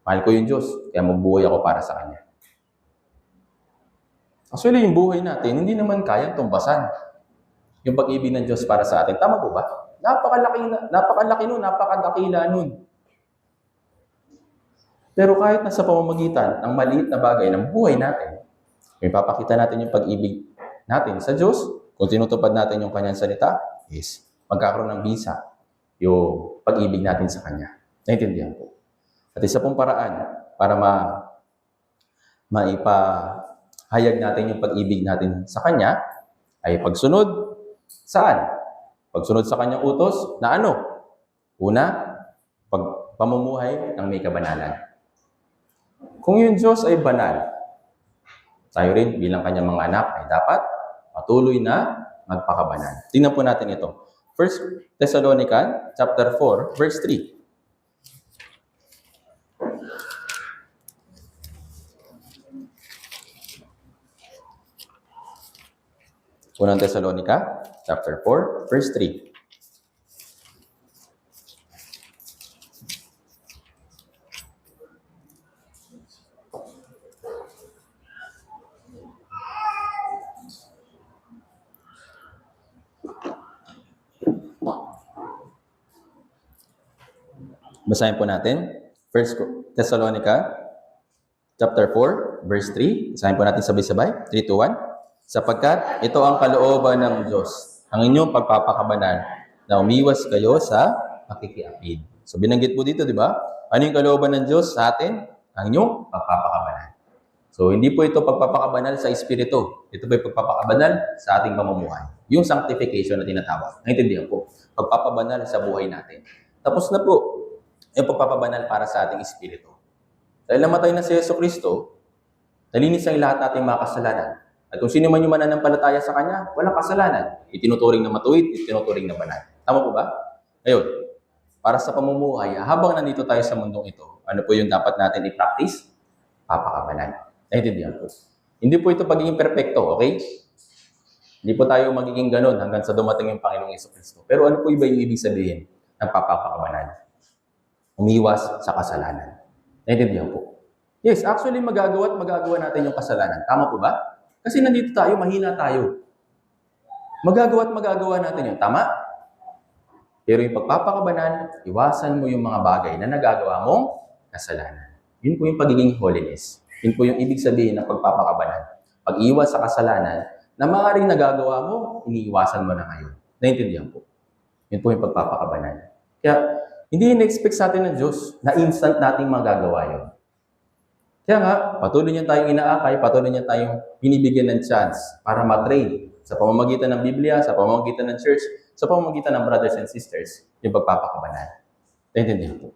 [SPEAKER 1] Mahal ko yung Diyos, kaya magbuhay ako para sa Kanya. Actually, yung buhay natin, hindi naman kayang tumbasan yung pag-ibig ng Diyos para sa atin. Tama po ba? Napakalaki nun, napakadakila nun. Pero kahit nasa pamamagitan ng maliit na bagay ng buhay natin, may papakita natin yung pag-ibig natin sa Diyos, kung tinutupad natin yung Kanyang salita, is magkakaroon ng bisa yung pag-ibig natin sa Kanya. Naintindihan po. At isa pong paraan para maipahayag natin yung pag-ibig natin sa Kanya ay pagsunod saan? Pagsunod sa Kanyang utos na ano? Una, pamumuhay ng may kabanalan. Kung yung Diyos ay banal, tayo rin bilang Kanyang mga anak ay dapat patuloy na magpakabanal. Tingnan po natin ito. 1 Thessalonians chapter 4, verse 3. Unang Thessalonica, chapter 4, verse 3. Basahin po natin. 1 Thessalonica, chapter 4, verse 3. Basahin po natin sabay-sabay. 3, 2, 1. Sapagkat ito ang kalooban ng Diyos, ang inyong pagpapakabanal, na umiwas kayo sa pakikiapid. So binanggit po dito, di ba? Ano yung kalooban ng Diyos sa atin? Ang inyong pagpapakabanal. So hindi po ito pagpapakabanal sa espiritu. Ito po yung pagpapakabanal sa ating pamumuhay. Yung sanctification na tinatawag. Naintindihan po. Pagpapabanal sa buhay natin. Tapos na po yung pagpapabanal para sa ating espiritu. Dahil namatay na si Jesucristo, nalinis ang lahat nating mga kasalanan. At kung sino man yung mananampalataya sa Kanya, walang kasalanan. Itinuturing na matuwid, itinuturing na banal. Tama po ba? Ngayon, para sa pamumuhay, habang nandito tayo sa mundong ito, ano po yung dapat natin i-practice? Papakabanal. Naintindihan po. Hindi po ito pagiging perfecto, okay? Hindi po tayo magiging ganun hanggang sa dumating yung Panginoong Jesucristo. Pero ano po iba yung ibig sabihin ng papakabanal? Umiwas sa kasalanan. Naintindihan po. Yes, actually magagawa natin yung kasalanan. Tama po ba? Kasi nandito tayo, mahina tayo. Magagawa natin yun. Tama? Pero yung pagpapakabanal, iwasan mo yung mga bagay na nagagawa mong kasalanan. Yun po yung pagiging holiness. Yun po yung ibig sabihin ng pagpapakabanal. Pag-iwas sa kasalanan, na maaaring nagagawa mo, iniiwasan mo na ngayon. Naintindihan po. Yun po yung pagpapakabanal. Kaya, hindi in-expect sa atin ng Diyos na instant nating magagawa yun. Kaya nga, patuloy niya tayong inaakay, patuloy niya tayong binibigyan ng chance para matrain sa pamamagitan ng Biblia, sa pamamagitan ng church, sa pamamagitan ng brothers and sisters, yung pagpapakabanal. Naintindihan po.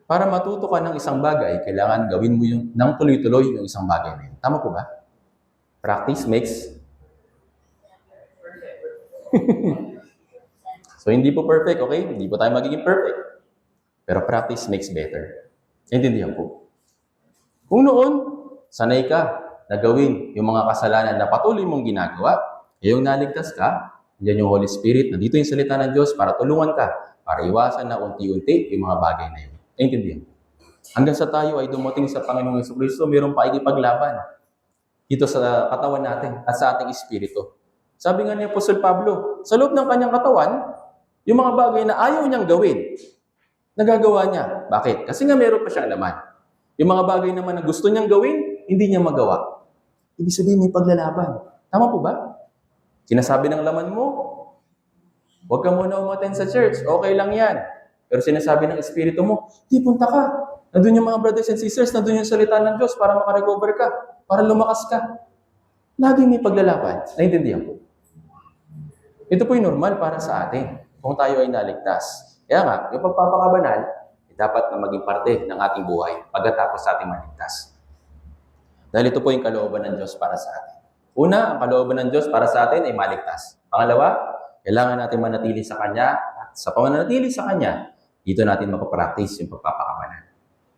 [SPEAKER 1] Para matuto ka ng isang bagay, kailangan gawin mo yung nang tuloy-tuloy yung isang bagay na yun. Tama po ba? Practice makes So, hindi po perfect, okay? Hindi po tayo magiging perfect. Pero practice makes better. Intindihan po. Kung noon, sanay ka na gawin yung mga kasalanan na patuloy mong ginagawa, yung naligtas ka, yan yung Holy Spirit, nandito yung salita ng Diyos para tulungan ka, para iwasan na unti-unti yung mga bagay na yun. Intindihan po. Hanggang sa tayo ay dumating sa Panginoong Jesucristo, mayroong paikipaglaban dito sa katawan natin at sa ating espiritu. Sabi nga ni Apostol Pablo, sa loob ng kanyang katawan, yung mga bagay na ayaw niyang gawin, nagagawa niya. Bakit? Kasi nga meron pa siyang laman. Yung mga bagay naman na gusto niyang gawin, hindi niya magawa. Ibig sabihin may paglalaban. Tama po ba? Sinasabi ng laman mo, huwag ka muna umattend sa church, okay lang yan. Pero sinasabi ng espiritu mo, di punta ka. Nandun yung mga brothers and sisters, nandun yung salita ng Diyos para makarecover ka, para lumakas ka. Laging may paglalaban. Naintindihan po. Ito po yung normal para sa atin kung tayo ay naligtas. Kaya nga, yung pagpapakabanal, dapat na maging parte ng ating buhay pagkatapos sa ating maligtas. Dahil ito po yung kalooban ng Diyos para sa atin. Una, ang kalooban ng Diyos para sa atin ay maligtas. Pangalawa, kailangan natin manatili sa Kanya at sa pamanatili sa Kanya, dito natin mapapractice yung pagpapakabanal.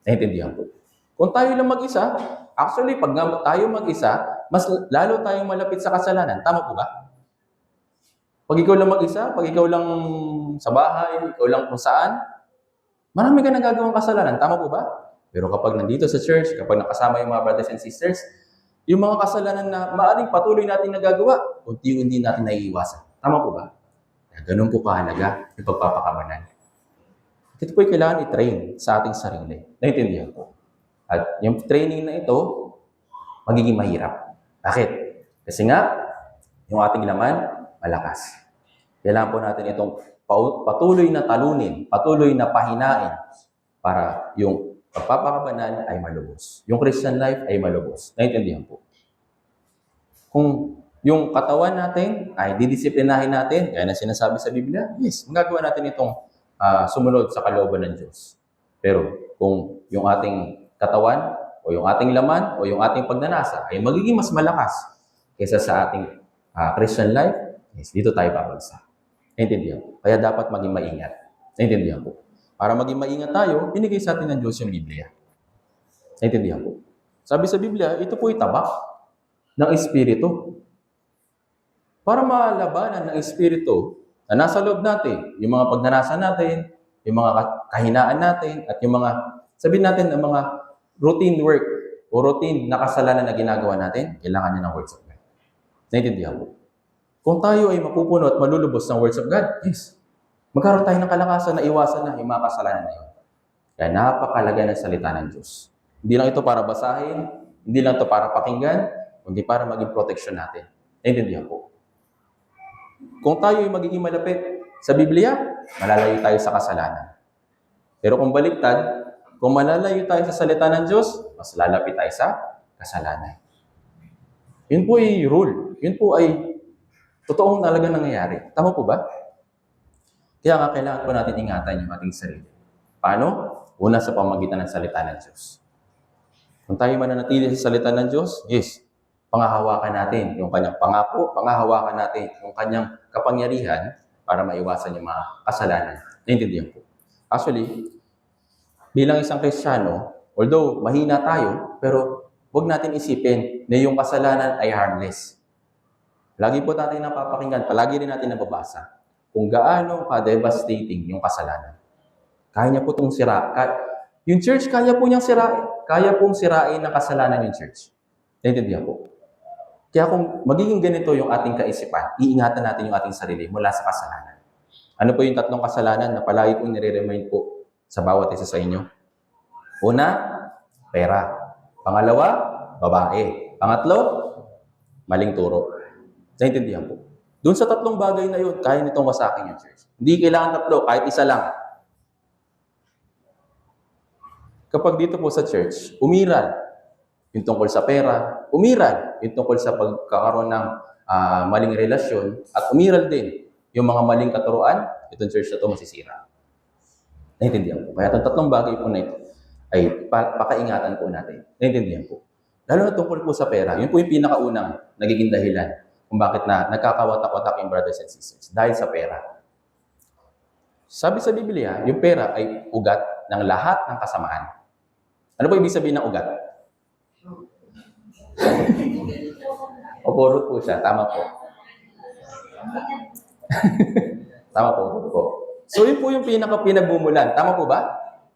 [SPEAKER 1] Naintindihan po. Kung tayo lang mag-isa, actually, pag tayo mag-isa, mas lalo tayong malapit sa kasalanan. Tama po ba? Pag ikaw lang mag-isa, pag ikaw lang sa bahay, ikaw lang kung saan, marami ka nagagawang kasalanan. Tama po ba? Pero kapag nandito sa church, kapag nakasama yung mga brothers and sisters, yung mga kasalanan na maaaring patuloy natin nagagawa, unti-unti natin naiiwasan. Tama po ba? Ganun po kahalaga yung pagpapakabanal. Ito po yung kailangan i-train sa ating sarili. Naintindihan po. At yung training na ito, magiging mahirap. Bakit? Kasi nga, yung ating laman, malakas. Kailangan po natin itong patuloy na talunin, patuloy na pahinain para yung pagpapakabanal ay malubos. Yung Christian life ay malubos. Naintindihan po. Kung yung katawan natin ay didisiplinahin natin, gaya na sinasabi sa Biblia, yes, magagawa natin itong sumunod sa kalooban ng Diyos. Pero kung yung ating katawan o yung ating laman o yung ating pagnanasa ay magiging mas malakas kaysa sa ating Christian life, yes, dito tayo babagsak. Naintindihan po. Kaya dapat maging maingat. Naintindihan po. Para maging maingat tayo, binigay sa atin ng Diyos yung Biblia. Naintindihan po. Sabi sa Biblia, ito po tabak ng Espiritu. Para malabanan ng Espiritu na nasa loob natin, yung mga pagnanasa natin, yung mga kahinaan natin, at yung mga, sabihin natin, ang mga routine work o routine na kasalanan na ginagawa natin, kailangan niya ng words of God. Naintindihan po. Kung tayo ay mapupuno at malulubos ng words of God, yes, magkaroon tayo ng kalakasan na iwasan na yung mga kasalanan na yun. Kaya napakalaga ng salita ng Diyos. Hindi lang ito para basahin, hindi lang ito para pakinggan, kundi para maging protection natin. Naintindihan po. Kung tayo ay magiging malapit sa Biblia, malalayo tayo sa kasalanan. Pero kung baliktad, kung malalayo tayo sa salita ng Diyos, mas lalapit tayo sa kasalanan. Yun po ay rule. Yun po ay totoong talaga nangyayari. Tama po ba? Kaya nga kailangan po natin ingatan yung ating sarili. Paano? Una sa pamamagitan ng salita ng Diyos. Kung tayo mananatili sa salita ng Diyos, yes, pangahawakan natin yung kanyang pangako, pangahawakan natin yung kanyang kapangyarihan para maiwasan yung mga kasalanan. Naintindihan po. Actually, bilang isang Kristiyano, although mahina tayo, pero huwag natin isipin na yung kasalanan ay harmless. Lagi po natin napapakinggan, palagi rin natin nababasa kung gaano ka-devastating yung kasalanan. Kaya niya po itong yung church, kaya po niyang sirain. Kaya pong sirain ng kasalanan yung church. Naintindihan po. Kaya kung magiging ganito yung ating kaisipan, iingatan natin yung ating sarili mula sa kasalanan. Ano po yung tatlong kasalanan na palagi kong nire-remind po sa bawat isa sa inyo? Una, pera. Pangalawa, babae. Pangatlo, maling turo. Naintindihan po. Doon sa tatlong bagay na yun, kaya nitong wasakin yung church. Hindi kailangan tatlo, kahit isa lang. Kapag dito po sa church, umiral yung tungkol sa pera, umiral yung tungkol sa pagkakaroon ng maling relasyon, at umiral din yung mga maling katuruan, itong church na ito masisira. Naintindihan po. Kaya itong tatlong bagay po na ito ay pakaingatan po natin. Naintindihan po. Lalo na tungkol po sa pera, yun po yung pinakaunang nagiging dahilan kung bakit na nagkakawatak-watak yung brothers and sisters dahil sa pera. Sabi sa Biblia, yung pera ay ugat ng lahat ng kasamaan. Ano po ibig sabihin ng ugat? Root po siya. Tama po. Tama po. So yun po yung pinagmumulan. Tama po ba?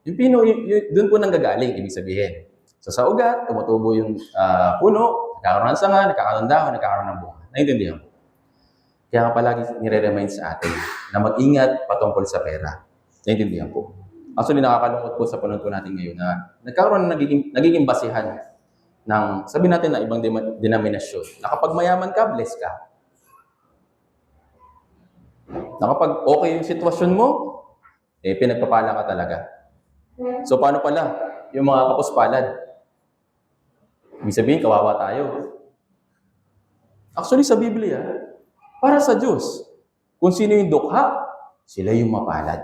[SPEAKER 1] Doon po nanggagaling, ibig sabihin. So sa ugat, tumutubo yung puno, nagkakaroon ng sanga, nagkakaroon ng dahon, nagkakaroon ng bunga. Naintindihan po. Kaya palagi nire-remind sa atin na mag-ingat patungkol sa pera. Naintindihan po. Actually, nakakalungkot po sa panahon po natin ngayon na nagkakaroon ng nagiging basihan ng, sabihin natin na ibang denominasyon, na kapag mayaman ka, bless ka. Na kapag okay yung sitwasyon mo, pinagpapala ka talaga. So, paano pala yung mga kapuspalad? Ibig sabihin, kawawa tayo. Actually, sa Biblia, para sa Diyos, kung sino yung dukha, sila yung mapalad.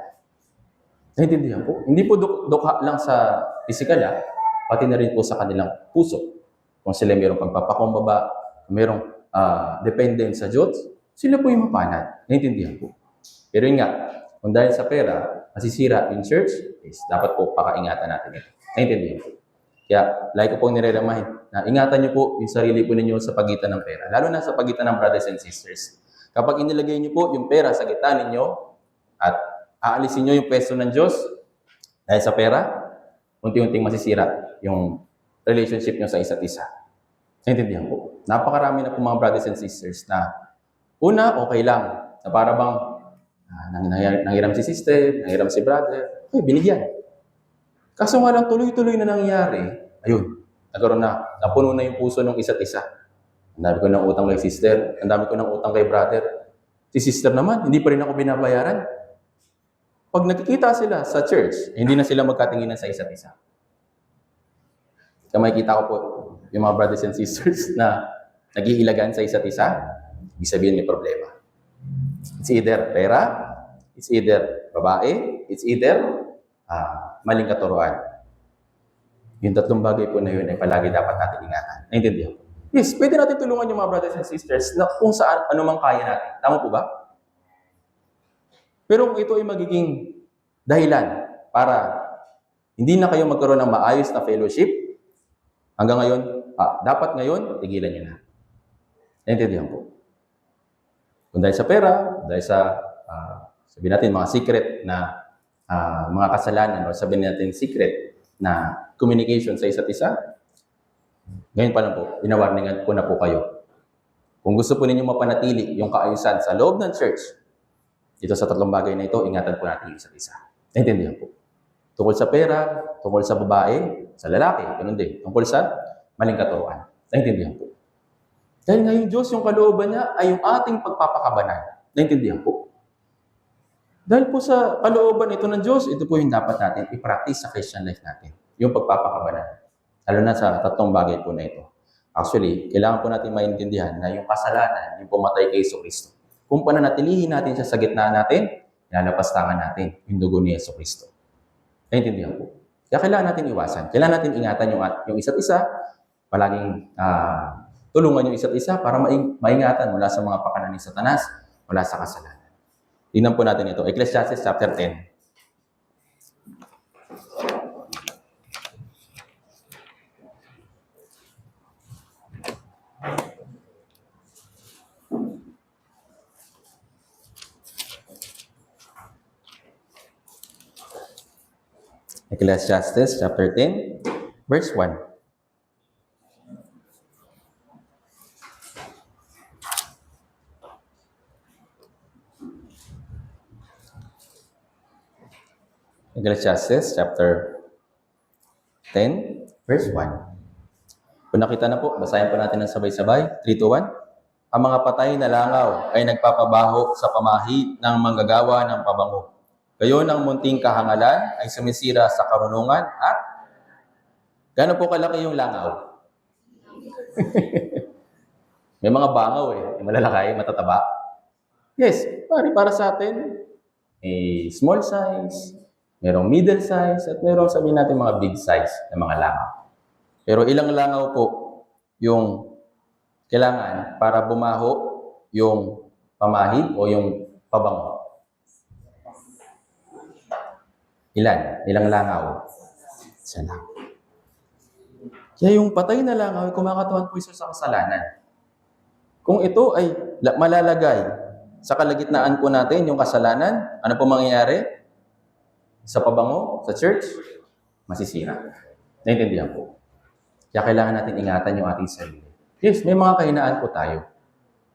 [SPEAKER 1] Naintindihan po? Hindi po dukha lang sa physical, pati na rin po sa kanilang puso. Kung sila mayroong pagpapakumbaba, mayroong dependent sa Diyos, sila po yung mapalad. Naintindihan po? Pero yun nga, kung dahil sa pera, masisira yung church, dapat po pakaingatan natin ito. Naintindihan po? Kaya, like ko pong nire-remind, na ingatan niyo po yung sarili po ninyo sa pagitan ng pera, lalo na sa pagitan ng brothers and sisters. Kapag inilagay niyo po yung pera sa gitna ninyo, at aalisin niyo yung pwesto ng Diyos dahil sa pera, unti-unting masisira yung relationship niyo sa isa't isa. Naintindihan po? Napakarami na po mga brothers and sisters na una, okay lang, na para bang nanghiram si sister, nanghiram si brother, binigyan. Kaso nga lang, tuloy-tuloy na nangyari, ayun, nagkaroon na, napuno na yung puso ng isa't isa. Ang dami ko ng utang kay sister, ang dami ko ng utang kay brother. Si sister naman, hindi pa rin ako binabayaran. Pag nakikita sila sa church, hindi na sila magkatinginan sa isa't isa. Kaya makikita ko po yung mga brothers and sisters na nag-iilagan sa isa't isa, ibig sabihin may problema. It's either pera, it's either babae, it's either maling katuruan. Yung tatlong bagay po na yun ay palagi dapat natin ingatan. Naintindihan po? Yes, pwede natin tulungan yung mga brothers and sisters na kung saan, anumang kaya natin. Tama po ba? Pero kung ito ay magiging dahilan para hindi na kayo magkaroon ng maayos na fellowship, hanggang ngayon, dapat ngayon, tigilan nyo na. Naintindihan po? Kung dahil sa pera, dahil sa, sabihin natin, mga secret na mga kasalanan, o sabihin natin secret na communication sa isa't isa, ngayon pa lang po, binawarningan ko na po kayo. Kung gusto po ninyo mapanatili yung kaayusan sa loob ng church, dito sa tatlong bagay na ito, ingatan po natin yung isa't isa. Naintindihan po? Tungkol sa pera, tungkol sa babae, sa lalaki, ganun din. Tungkol sa maling katuruan. Naintindihan po? Dahil nga yung Diyos, yung kalooban niya, ay yung ating pagpapakabanan. Naintindihan po? Dahil po sa kalooban ito ng Diyos, ito po yung dapat natin i-practice sa Christian life natin. Yung pagpapakabanan. Lalo na sa tatlong bagay po na ito. Actually, kailangan po natin maintindihan na yung kasalanan, yung pumatay kay Jesucristo. Kung pananatilihin natin siya sa gitna natin, lalapastangan natin yung dugo ni Jesucristo. Naintindihan po? Kaya kailangan natin iwasan. Kailangan natin ingatan yung isa't isa. Palaging tulungan yung isa't isa para maingatan mula sa mga pakanan ni Satanas, mula sa kasalanan. Tingnan po natin ito. Ecclesiastes chapter 10. Ecclesiastes chapter 10, verse 1. Ecclesiastes chapter 10, verse 1. Kung nakita na po, basahin po natin ng sabay-sabay. 3, 2, 1. Ang mga patay na langaw ay nagpapabaho sa pamahid ng manggagawa ng pabango. Gayon ang munting kahangalan ay sumisira sa karunungan at gano'n po kalaki yung langaw? May mga bangaw may malalaki, matataba. Yes, para sa atin, small size, merong middle size, at merong sabihin natin mga big size na mga langaw. Pero ilang langaw po yung kailangan para bumaho yung pamahid o yung pabango? Ilan? Ilang langaw? Isa lang. Kaya yung patay na langaw ay kumakatawan po isa sa kasalanan. Kung ito ay malalagay sa kalagitnaan po natin yung kasalanan, ano po mangyayari? Sa pabango, sa church, masisira. Naintindihan po. Kaya kailangan natin ingatan yung ating sarili. Yes, may mga kahinaan po tayo.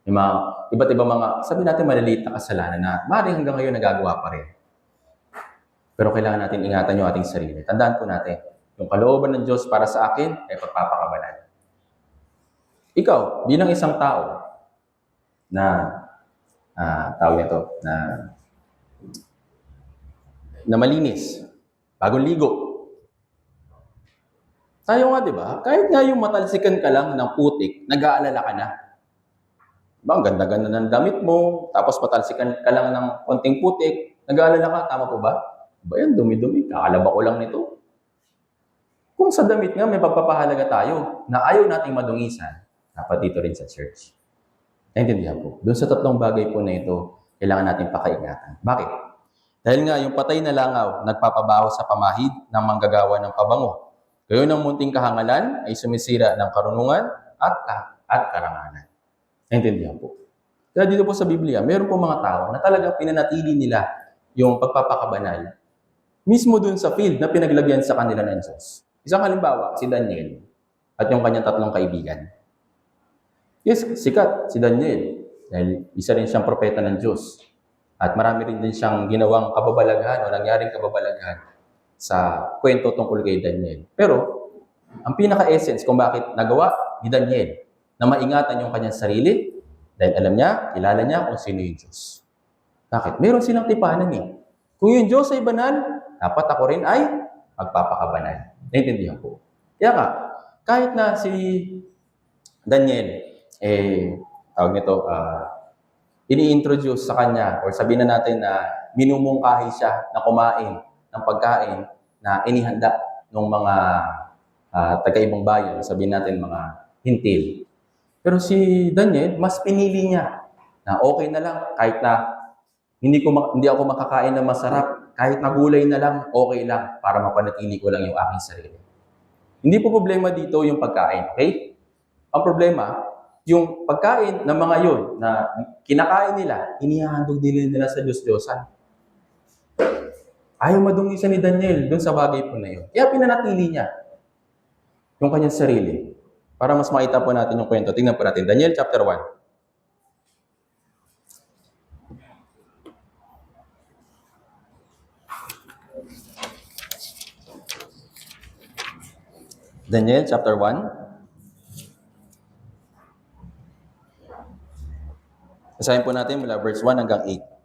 [SPEAKER 1] May mga iba't ibang mga, sabi natin maliliit na kasalanan na maaaring hanggang ngayon nagagawa pa rin. Pero kailangan natin ingatan yung ating sarili. Tandaan po natin, yung kalooban ng Diyos para sa akin ay pagpapakabalan. Ikaw, bilang isang tao na tawag nito, na malinis, bagong ligo. Tayo nga, di ba? Kahit nga yung matalsikan ka lang ng putik, nag-aalala ka na. Diba? Ang ganda-ganda ng damit mo, tapos matalsikan ka lang ng konting putik, nag-aalala ka, tama po ba? Ba yan, dumi-dumi, kakalaba ko lang nito. Kung sa damit nga, may pagpapahalaga tayo na ayaw nating madungisan, dapat dito rin sa church. Naintindihan po. Doon sa tatlong bagay po na ito, kailangan natin pakaingatan. Bakit? Dahil nga, yung patay na langaw, nagpapabaho sa pamahid ng manggagawa ng pabango. Gayon ang munting kahangalan ay sumisira ng karunungan at karangalan. Naintindihan po. Kaya dito po sa Biblia, meron po mga tao na talagang pinanatili nila yung pagpapakabanal mismo dun sa field na pinaglagyan sa kanila ng Diyos. Isang halimbawa, si Daniel at yung kanyang tatlong kaibigan. Yes, sikat si Daniel dahil isa rin siyang propeta ng Diyos. At marami rin din siyang ginawang kababalaghan o nangyaring kababalaghan sa kwento tungkol kay Daniel. Pero, ang pinaka-essence kung bakit nagawa ni Daniel na maingatan yung kanyang sarili, dahil alam niya, kilala niya kung sino yung Diyos. Bakit? Meron silang tipanan Kung yung Diyos ay banal, dapat ako rin ay magpapakabanal. Naintindihan po. Kaya nga, kahit na si Daniel, tawag nito, ini-introduce sa kanya, or sabihin na natin na minumungkahi siya na kumain ng pagkain na inihanda ng mga taga-ibang bayan, sabihin natin mga hintil. Pero si Daniel, mas pinili niya na okay na lang, kahit na hindi ako makakain ng masarap, kahit na gulay na lang, okay lang, para mapanatili ko lang yung aking sarili. Hindi po problema dito yung pagkain, okay? Ang problema, yung pagkain ng mga yun na kinakain nila, inihahandog nila sa Diyos-Diyosan. Ayaw madungisan ni Daniel dun sa bagay po na yun. Kaya pinanatili niya yung kanyang sarili. Para mas makita po natin yung kwento. Tingnan po natin. Daniel chapter 1. Daniel chapter 1. Basahin po natin mula verse 1 hanggang 8.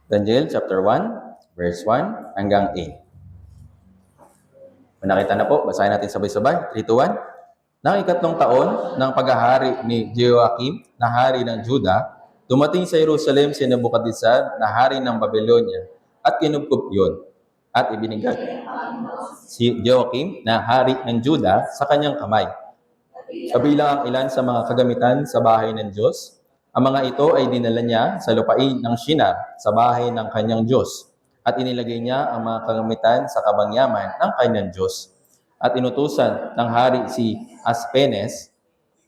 [SPEAKER 1] Daniel chapter 1, verse 1 hanggang 8. Kung nakita na po, basahin natin sabay-sabay. 3, 2, 1. Nang ikatlong taon ng paghahari ni Jehoiakim na hari ng Juda, dumating sa Jerusalem si Nebuchadnezzar na hari ng Babylonia at kinubkob yun at ibinigay si Jehoiakim na hari ng Juda sa kanyang kamay. Kabilang ang ilan sa mga kagamitan sa bahay ng Diyos. Ang mga ito ay dinala niya sa lupain ng Shinar sa bahay ng kanyang Diyos at inilagay niya ang mga kagamitan sa kabangyaman ng kanyang Diyos. At inutusan ng hari si Aspenes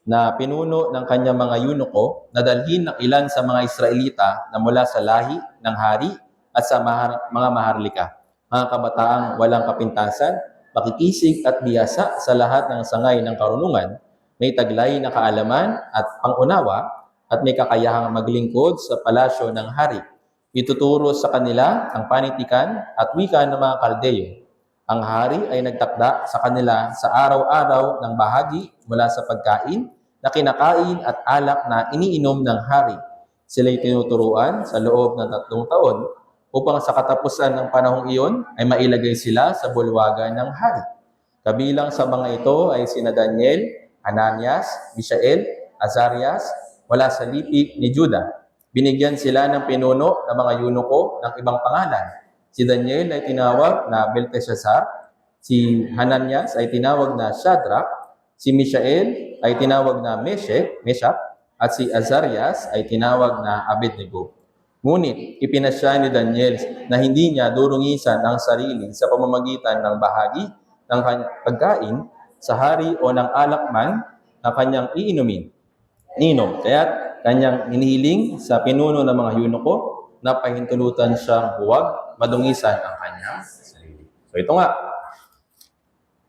[SPEAKER 1] na pinuno ng kanyang mga eunuko na dalhin ng ilan sa mga Israelita na mula sa lahi ng hari at sa mga maharlika, mga kabataang walang kapintasan, pakikisig at biyasa sa lahat ng sangay ng karunungan, may taglay na kaalaman at pangunawa at may kakayahang maglingkod sa palasyo ng hari. Ituturo sa kanila ang panitikan at wika ng mga Kaldeyo. Ang hari ay nagtakda sa kanila sa araw-araw ng bahagi mula sa pagkain na kinakain at alak na iniinom ng hari. Sila'y tinuturuan sa loob ng 3 taon upang sa katapusan ng panahong iyon ay mailagay sila sa bulwagan ng hari. Kabilang sa mga ito ay sina Daniel, Ananias, Mishael, Azarias, wala sa lipi ni Juda. Binigyan sila ng pinuno ng mga eunuko ng ibang pangalan. Si Daniel ay tinawag na Belteshazzar, si Hananias ay tinawag na Shadrach, si Mishael ay tinawag na Meshach, at si Azarias ay tinawag na Abednego. Ngunit ipinasya ni Daniel na hindi niya durungisan ang sarili sa pamamagitan ng bahagi ng pagkain sa hari o ng alak man na kanyang iinumin. Kaya't kanyang inihiling sa pinuno ng mga eunuko na pahintulutan siyang huwag madungisan ang kanyang sarili. So ito nga,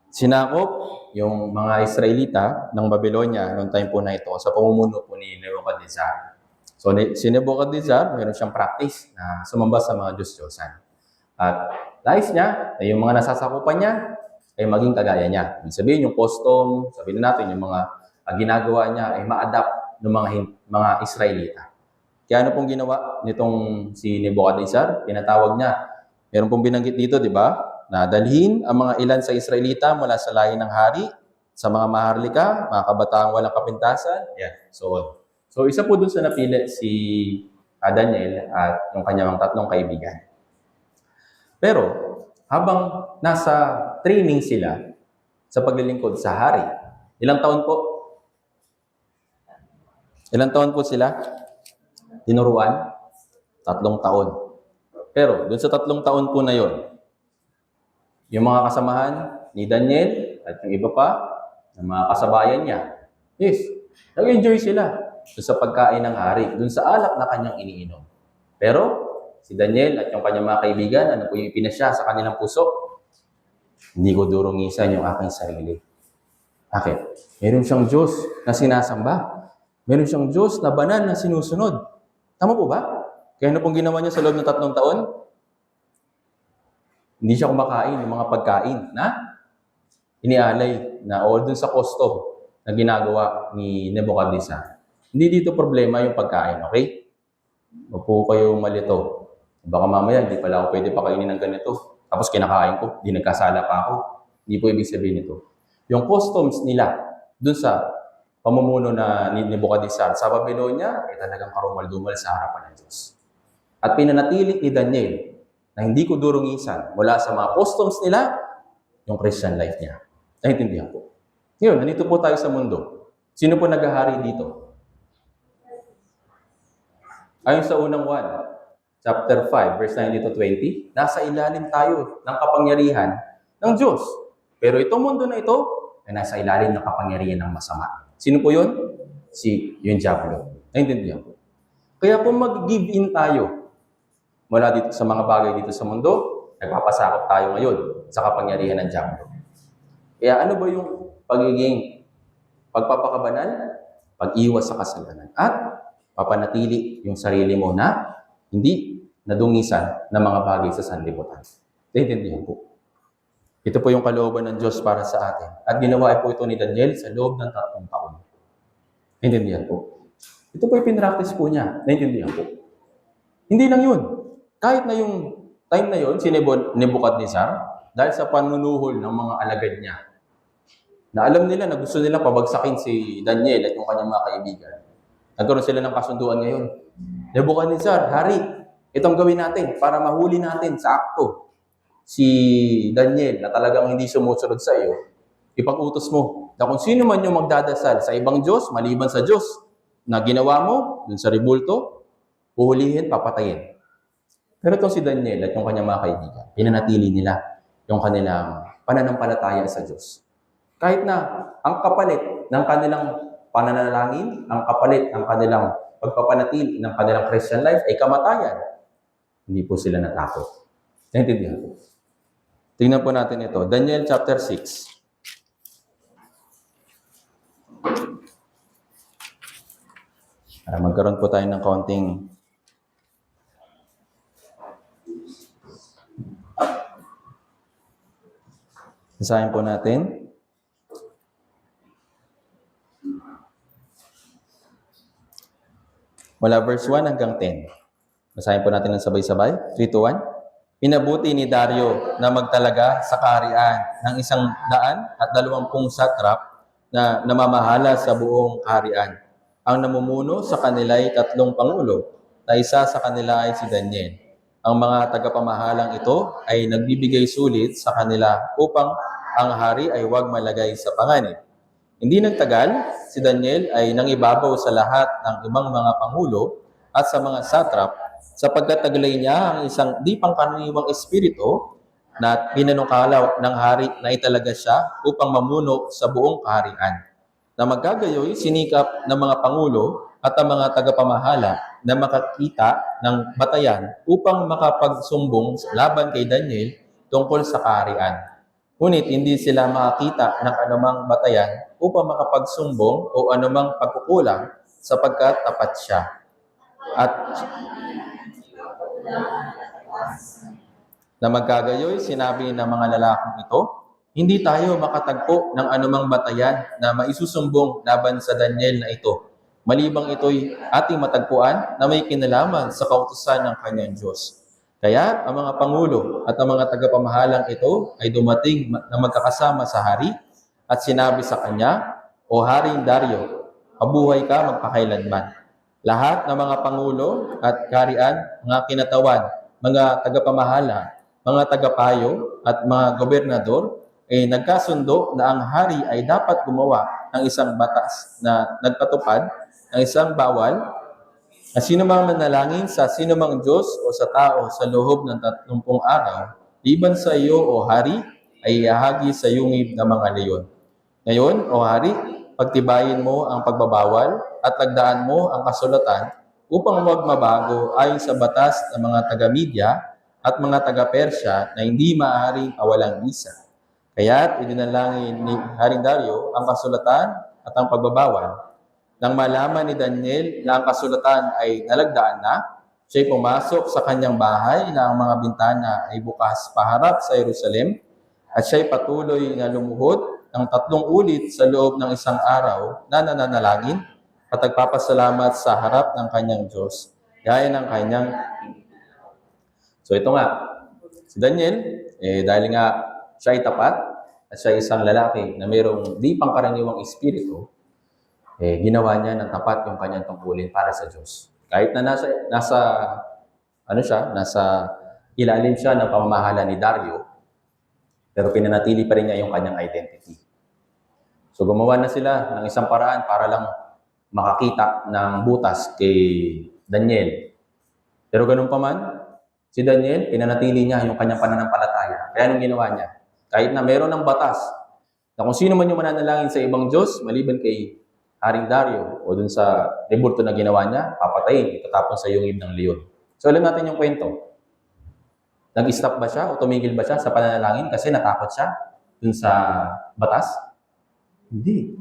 [SPEAKER 1] sinakop yung mga Israelita ng Babylonia noong time po na ito sa pamumuno po ni Nebuchadnezzar. So si Nebuchadnezzar, mayroon siyang practice na sumamba sa mga Diyos-Diyosan. At nais niya na yung mga nasasakupan niya ay maging kagaya niya. Ibig sabihin yung custom, sabihin natin yung mga ginagawa niya ay ma-adapt ng mga Israelita. Kaya ano pong ginawa nitong si Nebuchadnezzar? Pinatawag niya. Meron pong binanggit dito, di ba? Na dalhin ang mga ilan sa Israelita mula sa lahi ng hari, sa mga maharlika, mga kabataang walang kapintasan, so on. So isa po dun sa napili si Daniel at yung kanyang 3 kaibigan. Pero habang nasa training sila sa paglilingkod sa hari, ilang taon po? Ilang taon po sila? Tinuruan? 3 taon. Pero dun sa 3 taon po na yon, yung mga kasamahan ni Daniel at yung iba pa, ng mga kasabayan niya, nag-enjoy sila dun sa pagkain ng hari, dun sa alak na kanyang iniinom. Pero si Daniel at yung kanyang mga kaibigan, ano po yung ipinasya sa kanilang puso? Hindi ko durungisan yung aking sarili. Bakit? Meron siyang Diyos na sinasamba. Meron siyang Diyos na banal na sinusunod. Tama po ba? Kaya ano pong ginawa niya sa loob ng 3 taon? Hindi siya kumakain ng mga pagkain na inialay na o dun sa custom na ginagawa ni Nebuchadnezzar. Hindi dito problema yung pagkain, okay? Huwag po kayong malito. Baka mamaya, hindi pala ako pwede pakainin ng ganito. Tapos kinakain ko, di nagkasala pa ako. Hindi po ibig sabihin ito. Yung customs nila, dun sa pamumuno na ni Nebuchadnezzar sa Babylonia, ay talagang karumal-dumal sa harapan ng Diyos. At pinanatili ni Daniel na hindi ko durungisan mula sa mga customs nila, yung Christian life niya. Naintindihan po. Ngayon, nandito po tayo sa mundo. Sino po naghahari dito? Ayon sa unang 1, chapter 5, verse 19 to 20, nasa ilalim tayo ng kapangyarihan ng Diyos. Pero itong mundo na ito ay nasa ilalim ng kapangyarihan ng masama. Sino po yun? Yung Diablo. Naintindihan po. Kaya kung mag-give in tayo mula dito sa mga bagay dito sa mundo, nagpapasakop tayo ngayon sa kapangyarihan ng Diablo. Kaya ano ba yung pagiging pagpapakabanal? Pag-iwas sa kasalanan. At papanatili yung sarili mo na hindi nadungisan ng mga bagay sa sanlibutan. Naintindihan po. Ito po yung kalooban ng Diyos para sa atin. At ginawa po ito ni Daniel sa loob ng 3 taon. Naintindihan po. Ito po yung pinractice po niya. Naintindihan po. Hindi lang yun. Kahit na yung time na yun, si Nebuchadnezzar, dahil sa panunuhol ng mga alagad niya, na alam nila na gusto nila pabagsakin si Daniel at yung kanyang mga kaibigan. Nagkaroon sila ng kasunduan ngayon. Nebuchadnezzar, hari, itong gawin natin para mahuli natin sa akto si Daniel na talagang hindi sumusunod sa iyo. Ipag-utos mo na kung sino man yung magdadasal sa ibang Diyos, maliban sa Diyos na ginawa mo dun sa ribulto, uhulihin, papatayin. Pero itong si Daniel at yung kanyang mga kaibigan, pinanatili nila yung kanilang pananampalataya sa Diyos. Kahit na ang kapalit ng kanilang pananalangin, ang kapalit ng kanilang pagpapanatili ng kanilang Christian life ay kamatayan, hindi po sila natakot. Naintindihan po. Tingnan po natin ito. Daniel chapter 6. Para magkaroon po tayo ng kaunting basahin po natin. Mula verse 1 hanggang 10. Basahin po natin ng sabay-sabay. 3, 2, 1. Pinabuti ni Dario na magtalaga sa kaharian ng 120 satrap na namamahala sa buong kaharian. Ang namumuno sa kanila ay 3 pangulo, na isa sa kanila ay si Daniel. Ang mga tagapamahalang ito ay nagbibigay sulit sa kanila upang ang hari ay huwag malagay sa panganib. Hindi nagtagal, si Daniel ay nangibabaw sa lahat ng ibang mga pangulo at sa mga satrap sapagkat taglay niya ang isang di pangkaraniwang espiritu na pinanukalaw ng hari na italaga siya upang mamuno sa buong kaharian. Na magkagayoy, sinikap ng mga pangulo at ang mga tagapamahala na makakita ng batayan upang makapagsumbong laban kay Daniel tungkol sa kaharian. Ngunit hindi sila makakita ng anumang batayan upang makapagsumbong o anumang pagkukulang sapagkat tapat siya. At na magkagayoy, sinabi ng mga lalaking ito, hindi tayo makatagpo ng anumang batayan na maisusumbong laban sa Daniel na ito. Malibang ito'y ating matagpuan na may kinalaman sa kautusan ng kanyang Diyos. Kaya ang mga pangulo at ang mga tagapamahalang ito ay dumating na magkakasama sa hari at sinabi sa kanya, O Haring Dario, mabuhay ka magpakailanman. Lahat ng mga pangulo at kaharian, mga kinatawan, mga tagapamahala, mga tagapayo at mga gobernador ay nagkasundo na ang hari ay dapat gumawa ng isang batas na nagpatupad ng isang bawal na sinumang manalangin sa sinumang Diyos o sa tao sa loob ng 30 araw, liban sa iyo o hari, ay iahagi sa yungib ng mga leyon. Ngayon, o hari, pagtibayin mo ang pagbabawal at lagdaan mo ang kasulatan upang huwag mabago ayon sa batas ng mga taga-Media at mga taga-Persya na hindi maaaring awalang bisa. Kaya't idinalangin ni Haring Dario ang kasulatan at ang pagbabawal. Nang malaman ni Daniel na ang kasulatan ay nalagdaan na, siya'y pumasok sa kanyang bahay na ang mga bintana ay bukas paharap sa Jerusalem at siya'y patuloy na lumuhod ng 3 ulit sa loob ng 1 araw na nananalangin at nagpapasalamat sa harap ng kanyang Diyos, gaya ng kanyang. So ito nga, si Daniel, dahil nga siya ay tapat at siya ay isang lalaki na mayroong di pangkaraniwang espiritu, ginawa niya ng tapat yung kanyang tungkulin para sa Diyos. Kahit na nasa ilalim siya ng pamamahala ni Dario, pero pinanatili pa rin niya yung kanyang identity. So gumawa na sila ng isang paraan para lang makakita ng butas kay Daniel. Pero ganun pa man, si Daniel, pinanatili niya yung kanyang pananampalataya. Kaya anong ginawa niya? Kahit na meron ng batas, na kung sino man yung mananalangin sa ibang Diyos, maliban kay Haring Dario o dun sa rebulto na ginawa niya, papatayin, itatapon sa yungib ng leon. So alam natin yung kwento. Nag-stop ba siya o tumigil ba siya sa pananalangin kasi natakot siya dun sa batas? Hindi.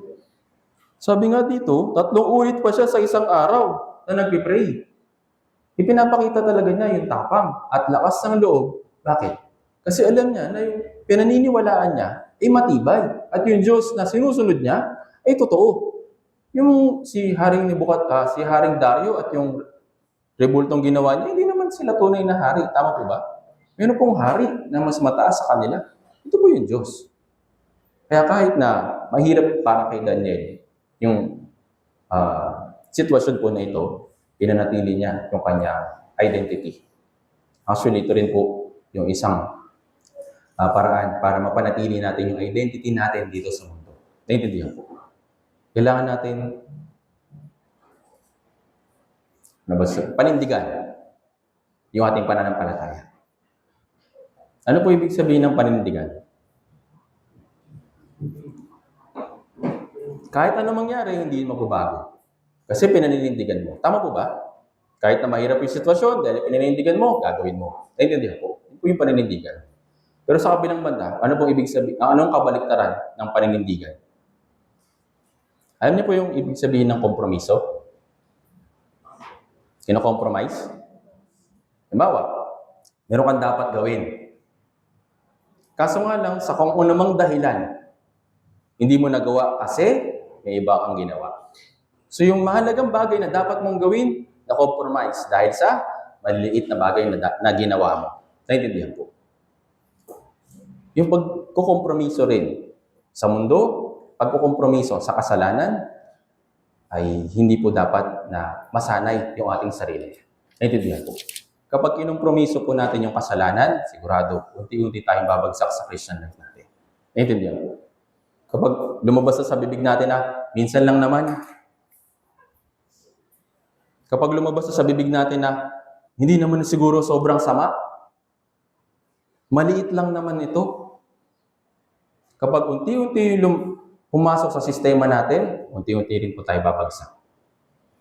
[SPEAKER 1] Sabi nga dito, 3 ulit pa siya sa 1 araw na nagpipray. Ipinapakita talaga niya yung tapang at lakas ng loob. Bakit? Kasi alam niya na yung pinaniniwalaan niya ay matibay at yung Diyos na sinusunod niya ay totoo. Yung si Haring Dario at yung rebultong ginawa niya, hindi naman sila tunay na hari. Tama po ba? Meron pong hari na mas mataas sa kanila. Ito po yung Diyos. Kaya kahit na mahirap para kay Daniel, yung sitwasyon po na ito, pinanatili niya yung kanyang identity. Actually, ito rin po yung isang paraan para mapanatili natin yung identity natin dito sa mundo. Naintindihan po. Kailangan natin panindigan yung ating pananampalataya. Ano po ibig sabihin ng panindigan? Kahit ano mangyari, hindi magbabago. Kasi pinaninindigan mo. Tama po ba? Kahit na mahirap yung sitwasyon, dahil pinaninindigan mo, gagawin mo. Naintindihan po. Ito po yung paninindigan. Pero sa kabilang banda, ano pong ibig sabihin? Anong kabaliktaran ng paninindigan? Alam niyo po yung ibig sabihin ng kompromiso? Kino-compromise? Halimbawa, meron kang dapat gawin. Kaso nga lang, sa kung anumang dahilan, hindi mo nagawa kasi may iba kang ginawa. So yung mahalagang bagay na dapat mong gawin, na-compromise dahil sa maliliit na bagay na ginawa mo. Naintindihan po. Yung pagkukompromiso rin sa mundo, pagkukompromiso sa kasalanan, ay hindi po dapat na masanay yung ating sarili. Naintindihan po. Kapag kinompromiso po natin yung kasalanan, sigurado, unti-unti tayong babagsak sa Christian life natin. Naintindihan po. Kapag lumabas sa bibig natin na, minsan lang naman. Kapag lumabas sa bibig natin na, hindi naman siguro sobrang sama. Maliit lang naman ito. Kapag unti-unti pumasok sa sistema natin, unti-unti rin po tayo babagsak.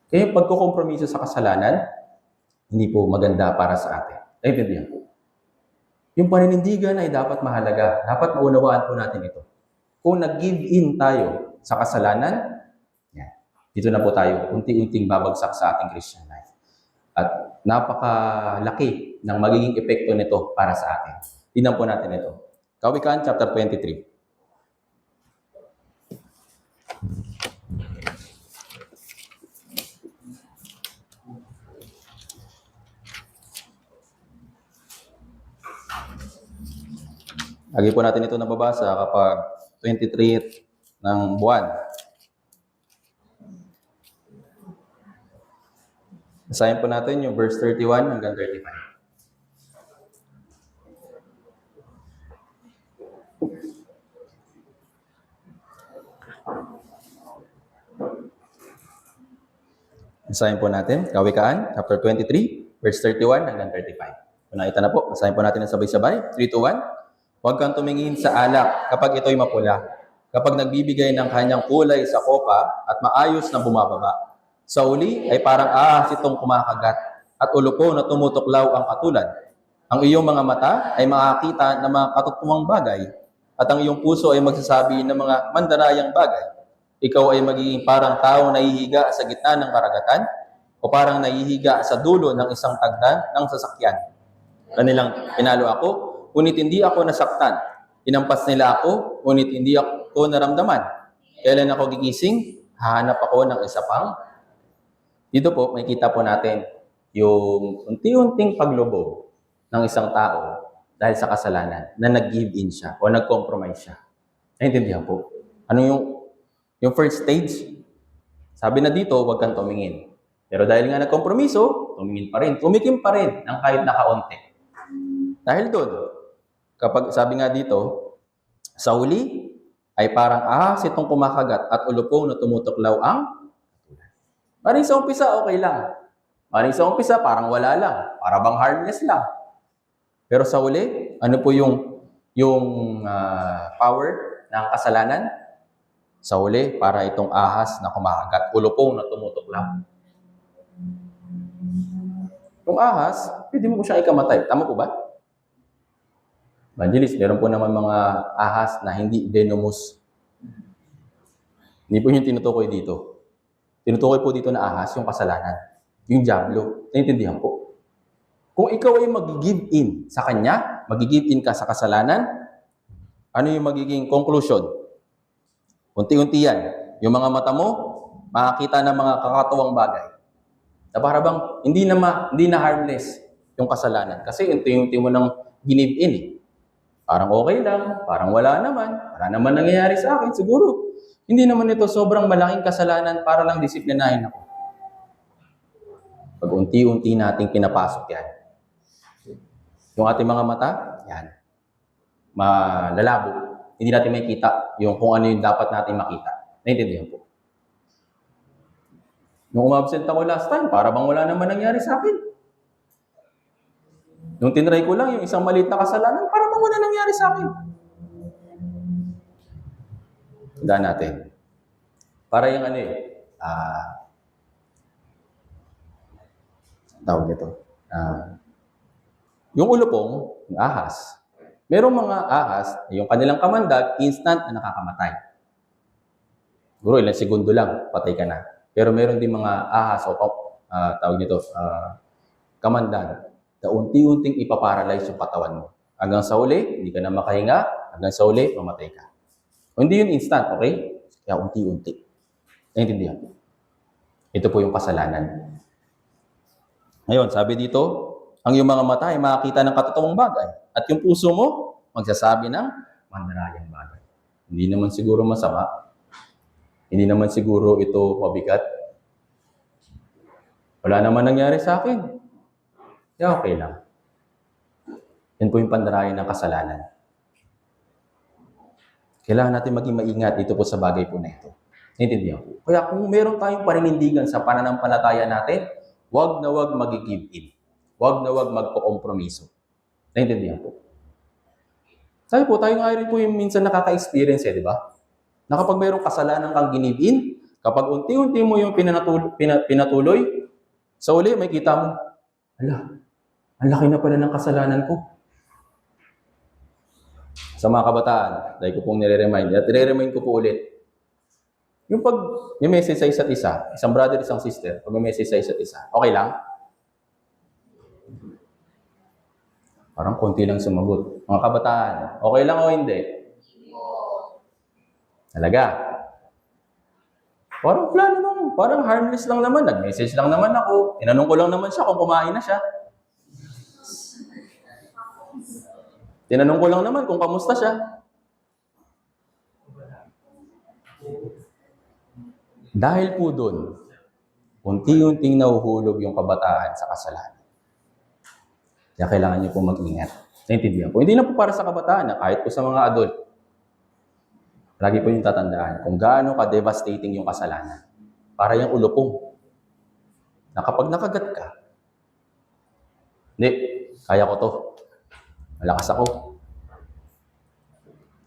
[SPEAKER 1] Kaya pagkukompromiso sa kasalanan, hindi po maganda para sa atin. Naintindihan po. Yung paninindigan ay dapat mahalaga. Dapat maunawaan po natin ito. Kung nag-give in tayo sa kasalanan, yan, dito na po tayo unti-unting babagsak sa ating Christian life. At napakalaki ng magiging epekto nito para sa atin. Tingnan po natin ito. Kawikaan chapter 23. Lagi po natin ito nababasa kapag 23 ng buwan. Basahin po natin yung verse 31 hanggang 35. Basahin po natin, Kawikaan, chapter 23, verse 31 hanggang 35. Kung nakita na po, basahin po natin ng sabay-sabay. 3, 2, 1. Huwag kang tumingin sa alak kapag ito'y mapula, kapag nagbibigay ng kanyang kulay sa kopa at maayos na bumababa. Sa uli ay parang ahas itong kumakagat at ulo po na tumutuklaw ang katulad. Ang iyong mga mata ay makakita ng mga katutuwang bagay at ang iyong puso ay magsasabi ng mga mandarayang bagay. Ikaw ay magiging parang taong nahihiga sa gitna ng karagatan o parang nahihiga sa dulo ng isang tagdan ng sasakyan. Kanilang pinalo ako, ngunit hindi ako nasaktan. Inampas nila ako, ngunit hindi ako naramdaman. Kailan ako gigising, hahanap ako ng isa pang. Dito po, makikita po natin yung unti-unting paglubog ng isang tao dahil sa kasalanan na nag-give in siya o nag-compromise siya. Naintindihan po? Ano yung first stage? Sabi na dito, huwag kang tumingin. Pero dahil nga nag-kompromiso, tumingin pa rin. Tumikim pa rin ng kahit nakaunti. Dahil doon, kapag sabi nga dito, sa uli ay parang ahas itong kumakagat at ulupong na tumutuklaw ang katulad. Maring sa umpisa, okay lang. Maring sa umpisa, parang wala lang. Para bang harmless lang. Pero sa uli, ano po yung power ng kasalanan? Sa uli, para itong ahas na kumakagat, ulupong na tumutuklaw. Yung ahas, pwede mo siya ikamatay. Tama po ba? Evangelist, meron po naman mga ahas na hindi venomous. Hindi po yung tinutukoy dito. Tinutukoy po dito na ahas, yung kasalanan. Yung diablo. Naintindihan po. Kung ikaw ay mag-give in sa kanya, mag-give in ka sa kasalanan, ano yung magiging conclusion? Unti-unti yan. Yung mga mata mo, makakita ng mga kakatuwang bagay. Na para bang hindi na harmless yung kasalanan. Kasi unti-unti mo nang give in eh. Parang okay lang, parang wala naman nangyayari sa akin. Siguro, hindi naman ito sobrang malaking kasalanan para lang disiplinahin ako. Pag unti-unti nating pinapasok yan. Yung ating mga mata, yan. Malalabo. Hindi natin makikita yung kung ano yung dapat natin makita. Naintindihan po. Nung umabsent ako last time, para bang wala naman nangyari sa akin. Nung tinry ko lang yung isang maliit na kasalanan, para bang wala nangyari sa akin. Tandaan natin. Para yung tawag nito. Yung ulupong, yung ahas, merong mga ahas, yung kanilang kamandag, instant na nakakamatay. Siguro ilang segundo lang, patay ka na. Pero meron din mga ahas o tawag nito, kamandag, na unti-unting ipaparalyze yung katawan mo. Hanggang sa uli, hindi ka na makahinga. Hanggang sa uli, mamatay ka. O, hindi yun instant, okay? Kaya unti-unti. Naintindihan? Ito po yung kasalanan. Ngayon, sabi dito, ang iyong mga mata ay makakita ng katotoong bagay at yung puso mo magsasabi ng mandarayang bagay. Hindi naman siguro masama. Hindi naman siguro ito mabigat. Wala naman nangyari sa akin. Kaya okay lang. Yan po yung pandarayan ng kasalanan. Kailangan natin maging maingat dito po sa bagay po na ito. Naintindihan po. Kaya kung meron tayong paninindigan sa pananampalataya natin, wag na wag mag-give in. Wag na wag magpo-kompromiso. Naintindihan po. Sabi po, tayo nga rin po yung minsan nakaka-experience di ba? Na kapag mayroong kasalanan kang give in, kapag unti-unti mo yung pinatuloy, sa uli may kita mo, ang laki na pala ng kasalanan ko. Sa mga kabataan, dahil ko pong nire-remind, at nire-remind ko po ulit, yung pag may message sa isa't isa, isang brother, isang sister, pag may message sa isa't isa, okay lang? Parang konti lang sumagot. Mga kabataan, okay lang o hindi? Talaga? Parang wala naman, parang harmless lang naman, nag-message lang naman ako, tinanong ko lang naman siya kung kumain na siya. Tinanong ko lang naman kung kamusta siya. Dahil po doon, unti-unting nahuhulog yung kabataan sa kasalanan. Kaya kailangan niyo po mag-ingat. Naintindihan po. Hindi na po para sa kabataan, kahit po sa mga adult. Lagi po yung tatandaan kung gaano ka-devastating yung kasalanan. Para yung ulupong. Na kapag nakagat ka, hindi, kaya ko to. Malakas ako.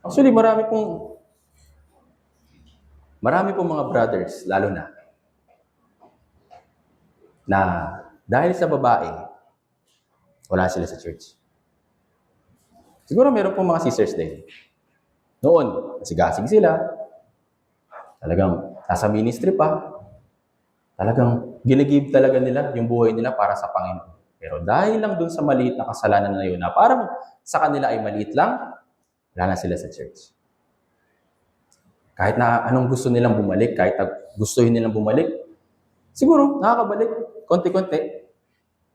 [SPEAKER 1] Actually, marami pong mga brothers, lalo na dahil sa babae, wala sila sa church. Siguro meron pong mga sisters din. Noon, nasigasig sila. Talagang nasa ministry pa. Talagang ginigive talaga nila yung buhay nila para sa Panginoon. Pero dahil lang dun sa maliit na kasalanan na yun, na parang sa kanila ay maliit lang, wala na sila sa church. Kahit na anong gusto nilang bumalik, kahit gustuhin nilang bumalik, siguro nakakabalik, konti-konti,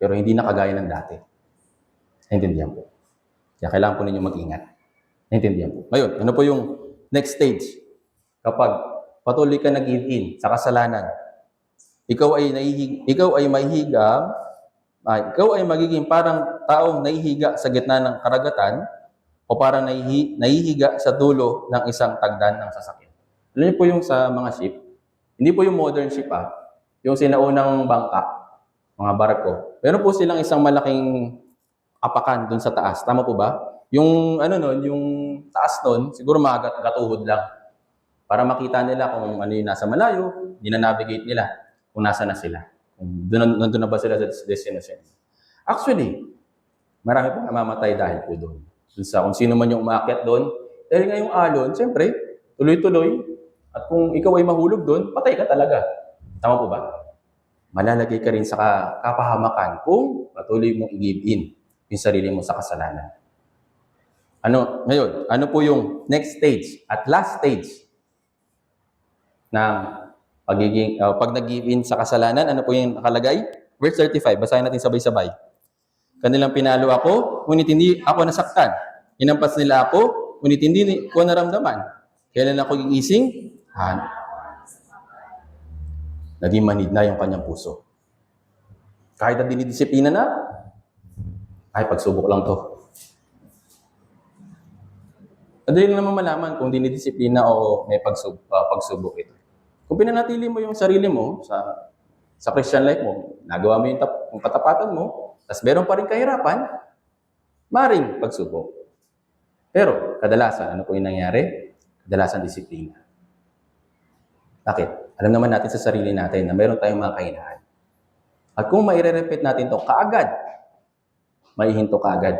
[SPEAKER 1] pero hindi na kagaya ng dati. Naintindihan po. Kaya kailangan po ninyo mag-ingat. Naintindihan po. Ngayon, ano po yung next stage? Kapag patuloy ka nag-give in sa kasalanan, ikaw ay magiging parang taong nahihiga sa gitna ng karagatan o parang nahihiga sa dulo ng isang tagdan ng sasakyan. Alam niyo po yung sa mga ship, hindi po yung modern ship yung sinaunang bangka, mga barko. Meron po silang isang malaking apakan dun sa taas. Tama po ba? Yung yung taas nun, siguro mga gatuhod lang. Para makita nila kung ano yung nasa malayo, dinanavigate nila kung nasa na sila. Nandun na ba sila sa destination? Actually, marami pong namamatay dahil po doon. Kung sino man yung umaakyat doon, dahil nga yung alon, siyempre, tuloy-tuloy. At kung ikaw ay mahulog doon, patay ka talaga. Tama po ba? Malalagay ka rin sa kapahamakan kung patuloy mong i-give in yung sarili mo sa kasalanan. Ngayon, ano po yung next stage at last stage ng pag nag-give in sa kasalanan? Ano po yung nakalagay? Verse 35, basahin natin sabay-sabay. Kanilang pinalo ako, ngunit hindi ako nasaktan. Hinampas nila ako, ngunit hindi ko naramdaman. Kailan ako gigising? Naging manhid na yung kanyang puso. Kahit na dinidisiplina na, ay pagsubok lang to. Madali naman malaman kung dinidisiplina o may pagsubok ito. Kung pinanatili mo yung sarili mo sa Christian life mo, nagawa mo yung katapatan mo, tapos meron pa rin kahirapan, maring pagsubok. Pero kadalasan, ano po yung nangyari? Kadalasan disiplina. Bakit? Alam naman natin sa sarili natin na meron tayong mga kahinaan. At kung maire-repeat natin ito kaagad, maihinto kaagad,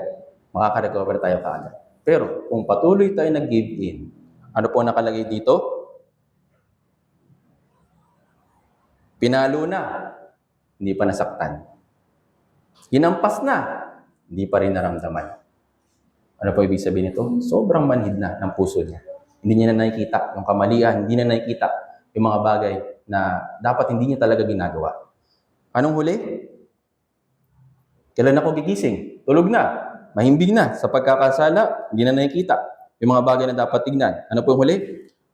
[SPEAKER 1] makaka-recover tayo kaagad. Pero kung patuloy tayo nag-give in, ano po nakalagay dito? Pinalo na, hindi pa nasaktan. Hinampas na, hindi pa rin naramdaman. Ano po ibig sabihin nito? Sobrang manhid na ng puso niya. Hindi niya na nakikita yung kamalian, hindi na nakikita yung mga bagay na dapat hindi niya talaga ginagawa. Anong huli? Kailan ako gigising? Tulog na. Mahimbing na. Sa pagkakasala, hindi na nakikita. Yung mga bagay na dapat tignan. Ano po yung huli?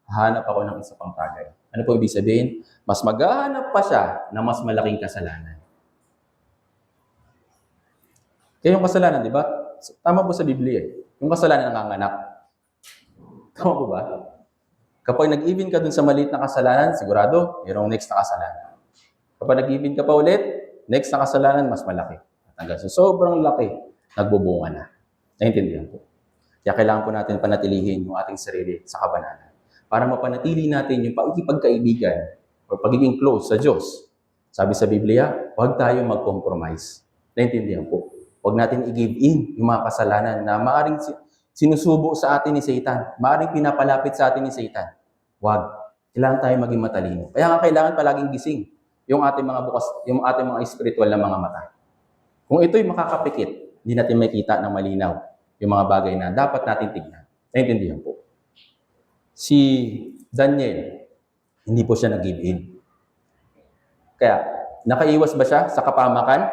[SPEAKER 1] Hahanap ako ng isa pang tagay. Ano po ibig sabihin? Mas maghahanap pa siya ng mas malaking kasalanan. Kaya yung kasalanan, di ba? Tama po sa Biblia. Yung kasalanan nanganganak. Tama po ba? Kapag nag-even ka dun sa maliit na kasalanan, sigurado, mayroong next na kasalanan. Kapag nag-even ka pa ulit, next na kasalanan, mas malaki. Hanggang sa sobrang laki, nagbubunga na. Naintindihan po. Kaya kailangan po natin panatilihin yung ating sarili sa kabanalan. Para mapanatili natin yung pagkikipagkaibigan o pagiging close sa Diyos. Sabi sa Biblia, huwag tayo mag-compromise. Naintindihan po. Huwag natin i-give in yung mga kasalanan na maaring sinusubo sa atin ni Satan. Maaring pinapalapit sa atin ni Satan. Huwag. Kailangan tayo maging matalino. Kaya nga kailangan palaging gising yung ating mga bukas, yung ating mga spiritual na mga mata. Kung ito'y makakapikit, hindi natin makita ng malinaw yung mga bagay na dapat natin tignan. Naintindihan po. Si Daniel, hindi po siya nag-give in. Kaya, nakaiwas ba siya sa kapamakan?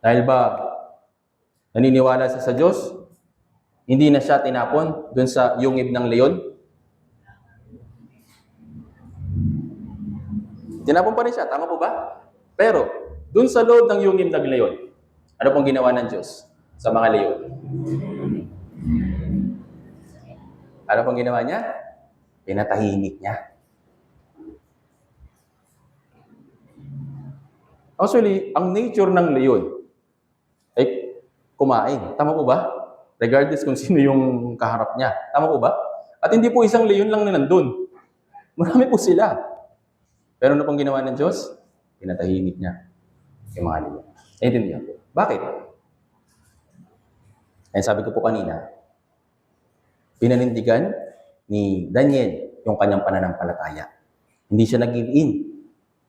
[SPEAKER 1] Dahil ba naniniwala siya sa Diyos? Hindi na siya tinapon dun sa yungib ng leon? Tinapon pa rin siya, tama po ba? Pero, dun sa loob ng yungib ng leon, ano pong ginawa ng Diyos sa mga leon? Ano pong ginawa niya? Pinatahimik niya. Actually, ang nature ng leon ay kumain. Tama po ba? Regardless kung sino yung kaharap niya. Tama po ba? At hindi po isang leon lang na nandun. Marami po sila. Pero ano pong ginawa ng Diyos? Pinatahimik niya yung mga leon. Naintindihan po. Bakit? Kaya sabi ko po kanina, pinanindigan ni Daniel yung kanyang pananampalataya. Hindi siya nag-give in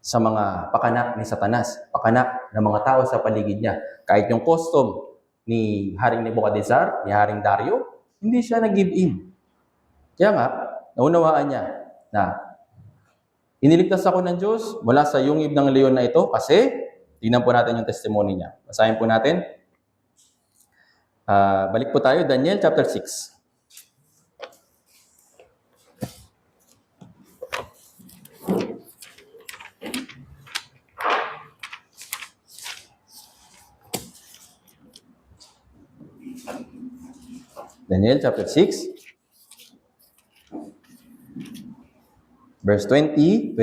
[SPEAKER 1] sa mga pakanak ni Satanas, pakanak ng mga tao sa paligid niya. Kahit yung custom ni Haring Nebuchadnezzar, ni Haring Dario, hindi siya nag-give in. Kaya nga, naunawaan niya na iniligtas ako ng Diyos mula sa yungib ng leon na ito kasi, tingnan po natin yung testimony niya. Basahin po natin. Balik po tayo, Daniel chapter 6. Daniel chapter 6, verse 21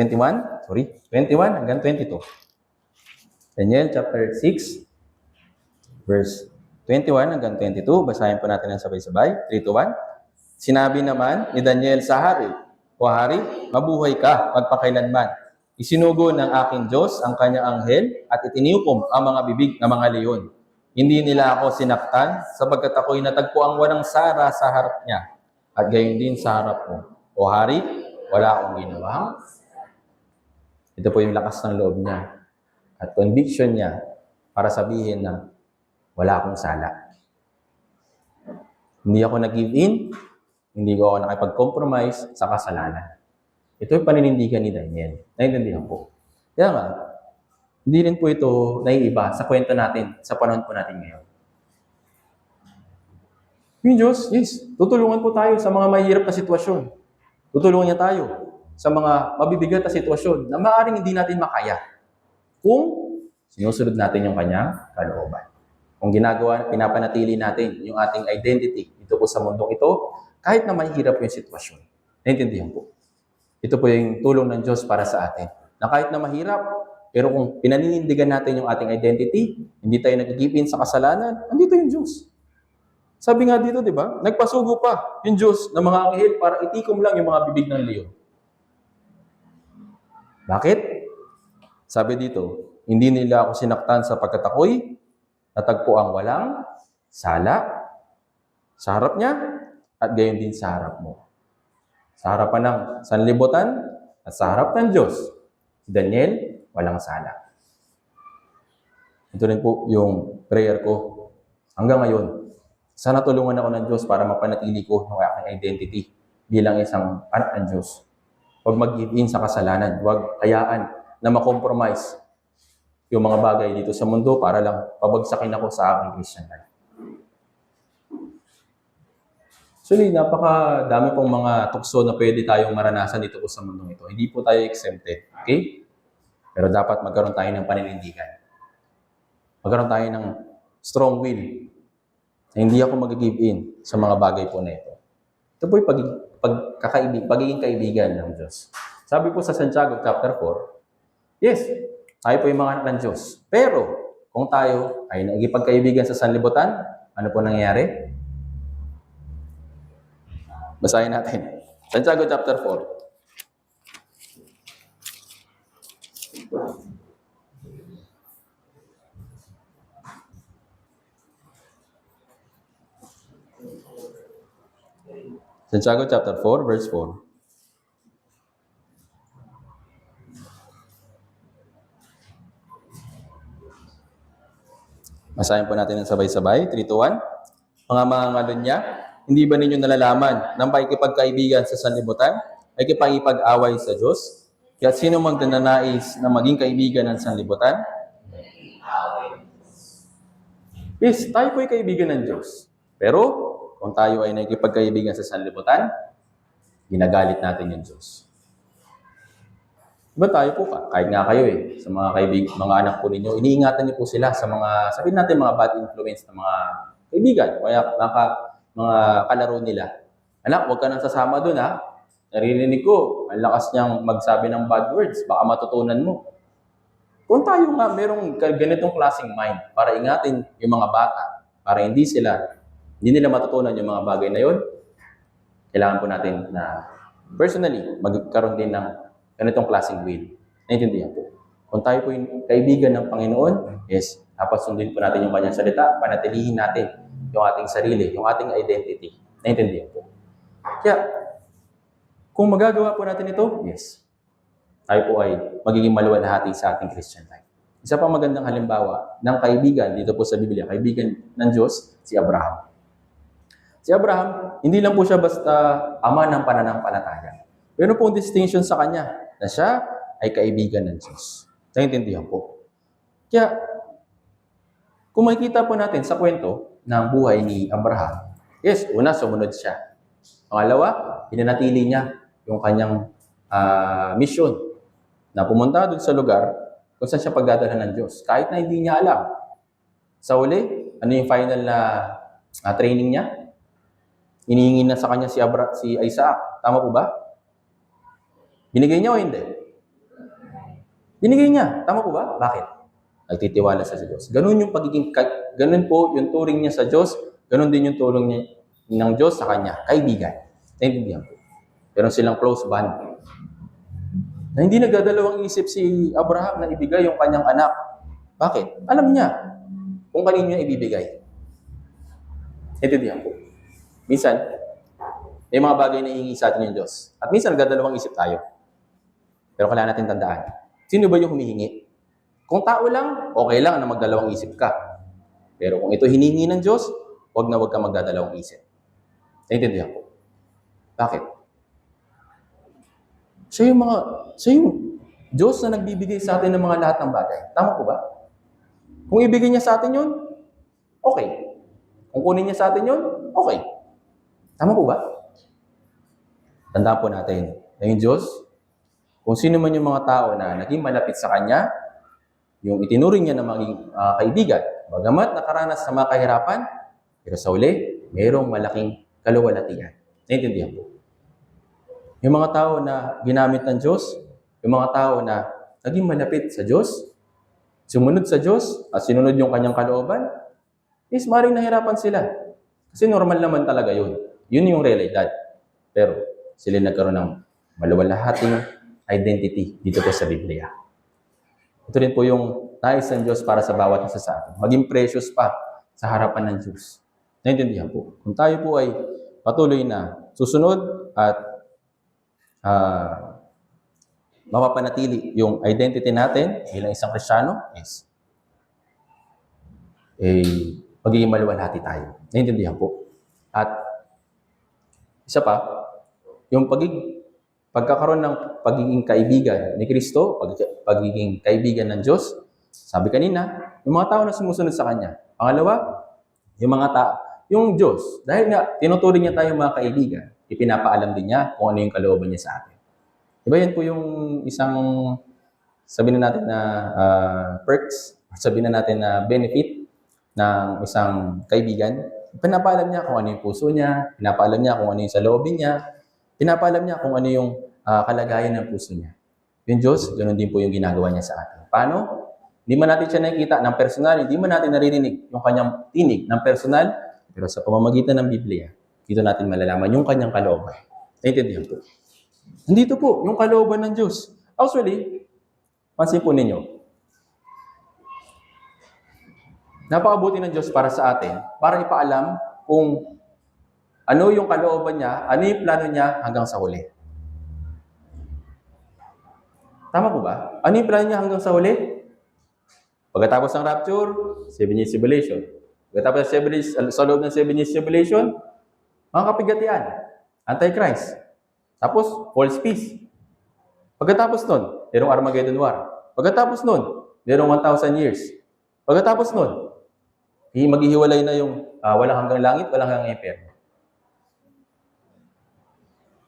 [SPEAKER 1] hanggang 22. Daniel chapter 6, verse 21 hanggang 22. Basahin po natin ang sabay-sabay. 3 to 1. Sinabi naman ni Daniel sa hari, O hari, mabuhay ka magpakailanman. Isinugo ng aking Diyos ang kanyang anghel at itiniukom ang mga bibig ng mga leon. Hindi nila ako sinaktan sapagkat ako'y natagpo ang walang sara sa harap niya at gayon din sa harap mo. O hari, wala akong ginawa. Ito po yung lakas ng loob niya at conviction niya para sabihin na wala akong sala. Hindi ako nag-give in, hindi ko ako nakipag-compromise sa kasalanan. Ito yung paninindigan ni Daniel. Naintindihan po. Kaya nga, hindi rin po ito naiiba sa kwento natin, sa panahon po natin ngayon. Yung Diyos, yes, tutulungan po tayo sa mga mahirap na sitwasyon. Tutulungan niya tayo sa mga mabibigat na sitwasyon na maaaring hindi natin makaya kung sinusunod natin yung kanyang kalooban. Kung pinapanatili natin yung ating identity dito po sa mundong ito, kahit na mahirap yung sitwasyon. Naintindihan po. Ito po yung tulong ng Diyos para sa atin. Na kahit na mahirap, pero kung pinaninindigan natin yung ating identity, hindi tayo nag-give in sa kasalanan, andito yung Diyos. Sabi nga dito, di ba? Nagpasugo pa yung Diyos ng mga anghel para itikom lang yung mga bibig ng leon. Bakit? Sabi dito, hindi nila ako sinaktan sapagkat ako'y natagpo ang walang sala sa harap niya at gayon din sa harap mo. Sa harapan ng sanlibutan at sa harap ng Diyos, si Daniel, walang sala. Ito rin po yung prayer ko. Hanggang ngayon, sana tulungan ako ng Diyos para mapanatili ko yung aking identity bilang isang anak ng Diyos. Huwag mag-give in sa kasalanan. Huwag hayaan na makompromise yung mga bagay dito sa mundo para lang pabagsakin ako sa aking Christian life. Actually, napakadami pong mga tukso na pwede tayong maranasan dito po sa mundong ito. Hindi po tayo exempted. Okay? Pero dapat magkaroon tayo ng paninindigan. Magkaroon tayo ng strong will na hindi ako mag-give in sa mga bagay po na ito. Ito po yung pagiging kaibigan ng Diyos. Sabi po sa Santiago chapter 4, yes, tayo po yung mga anak ng Diyos. Pero, kung tayo ay nagipagkaibigan sa sanlibutan, ano po nangyayari? Basahin natin. Santiago chapter 4. Santiago chapter 4, verse 4. Basahin po natin ng sabay-sabay. 3, 2, 1. Mga ngalon niya, hindi ba ninyo nalalaman na pakikipagkaibigan sa sanlibutan ay kipag-away sa Diyos? Kaya sino magdananais na maging kaibigan ng sanlibutan? Yes, tayo po ay kaibigan ng Diyos. Pero, kung tayo ay nakikipagkaibigan sa sanlibutan, ginagalit natin yung Diyos. Diba tayo po, kahit nga kayo sa mga anak po ninyo, iniingatan niyo po sila sa mga, sabihin natin mga bad influence ng mga kaibigan, kaya mga kalaro nila. Anak, huwag ka nang sasama doon ha. Naririnig ko, ang lakas niyang magsabi ng bad words, baka matutunan mo. Kung tayo nga merong ganitong klaseng mind para ingatin yung mga bata, para hindi nila matutunan yung mga bagay na yun, kailangan po natin na personally, magkaroon din ng ganitong klaseng will. Naintindihan po. Kung tayo po yung kaibigan ng Panginoon, yes, dapat sundin po natin yung kanyang salita, panatilihin natin yung ating sarili, yung ating identity. Naintindihan po. Kaya, kung magagawa po natin ito, yes, tayo po ay magiging maluwalhati sa ating Christian life. Isa pang magandang halimbawa ng kaibigan dito po sa Biblia, kaibigan ng Diyos, si Abraham. Si Abraham, hindi lang po siya basta ama ng pananampalataya. Meron pong distinction sa kanya na siya ay kaibigan ng Diyos. Naintindihan po. Kaya, kung makikita po natin sa kwento ng buhay ni Abraham, yes, una, sumunod siya. Pangalawa, pinanatili niya yung kanyang mission na pumunta doon sa lugar kung saan siya pagdadalhan ng Diyos. Kahit na hindi niya alam. Sa uli, ano yung final na training niya? Hinihingi na sa kanya si Isaac. Tama po ba? Binigay niya o hindi? Binigay niya. Tama po ba? Bakit? Nagtitiwala sa Diyos. Ganun po yung turing niya sa Diyos, ganun din yung turing niya ng Diyos sa kanya. Kaibigan. Naintindihan po. Pero silang close bond. Na hindi nagdadalawang isip si Abraham na ibigay yung kanyang anak. Bakit? Alam niya kung kanino niya ibibigay. Naintindihan po. Minsan, may mga bagay na hihingi sa atin yung Diyos. At minsan, nagdadalawang isip tayo. Pero kailangan natin tandaan. Sino ba yung humihingi? Kung tao lang, okay lang na magdalawang isip ka. Pero kung ito hiningi ng Diyos, wag ka magdadalawang isip. Naintindihan po. Bakit? Siya yung Diyos na nagbibigay sa atin ng mga lahat ng bagay. Tama po ba? Kung ibigay niya sa atin yun, okay. Kung kunin niya sa atin yun, okay. Tama po ba? Tandaan po natin na yung Diyos, kung sino man yung mga tao na naging malapit sa Kanya, yung itinuring niya na maging kaibigan, bagamat nakaranas sa mga kahirapan, pero sa uli, mayroong malaking kaluwalhatian. Naintindihan po. Yung mga tao na ginamit ng Diyos, yung mga tao na naging malapit sa Diyos, sumunod sa Diyos, at sinunod yung kanyang kalooban, is maring nahirapan sila. Kasi normal naman talaga yun. Yun yung realidad. Pero sila nagkaroon ng maluwalhating identity dito po sa Biblia. Ito rin po yung nais ng Diyos para sa bawat isa sa atin. Maging precious pa sa harapan ng Diyos. Naintindihan po. Kung tayo po ay patuloy na susunod at mapapanatili yung identity natin bilang isang Kristiyano, yes, magiging maluwalhati tayo. Naintindihan po. At isa pa, yung pagkakaroon ng pagiging kaibigan ni Kristo, pagiging kaibigan ng Diyos, Sabi kanina, yung mga tao na sumusunod sa Kanya. Pangalawa, yung Diyos. Dahil nga, tinuturing niya tayo mga kaibigan, ipinapaalam din niya kung ano yung kalooban niya sa atin. Diba yan po yung isang, sabihin na natin na perks, sabihin na natin na benefit ng isang kaibigan. Pinapaalam niya kung ano yung puso niya, pinapaalam niya kung ano yung sa loobin niya, pinapaalam niya kung ano yung kalagayan ng puso niya. Yung Diyos, ganoon din po yung ginagawa niya sa atin. Paano? Hindi man natin siya nakikita ng personal, hindi man natin naririnig yung kanyang tinig ng personal, pero sa pamamagitan ng Biblia, dito natin malalaman yung kanyang kalooban. Naintindihan po. Nandito po, yung kalooban ng Diyos. Actually, pansin po ninyo, napakabuti ng Diyos para sa atin, para ipaalam kung ano yung kalooban niya, ano yung plano niya hanggang sa huli. Tama po ba? Ano yung plano niya hanggang sa huli? Pagkatapos ng rapture, 7 years tribulation. Pagkatapos sa loob ng 7 years tribulation, mga kapigatian, Antichrist. Tapos, false peace. Pagkatapos nun, merong Armageddon War. Pagkatapos nun, merong 1,000 years. Pagkatapos nun, maghihiwalay na yung walang hanggang langit, walang hanggang impyerno.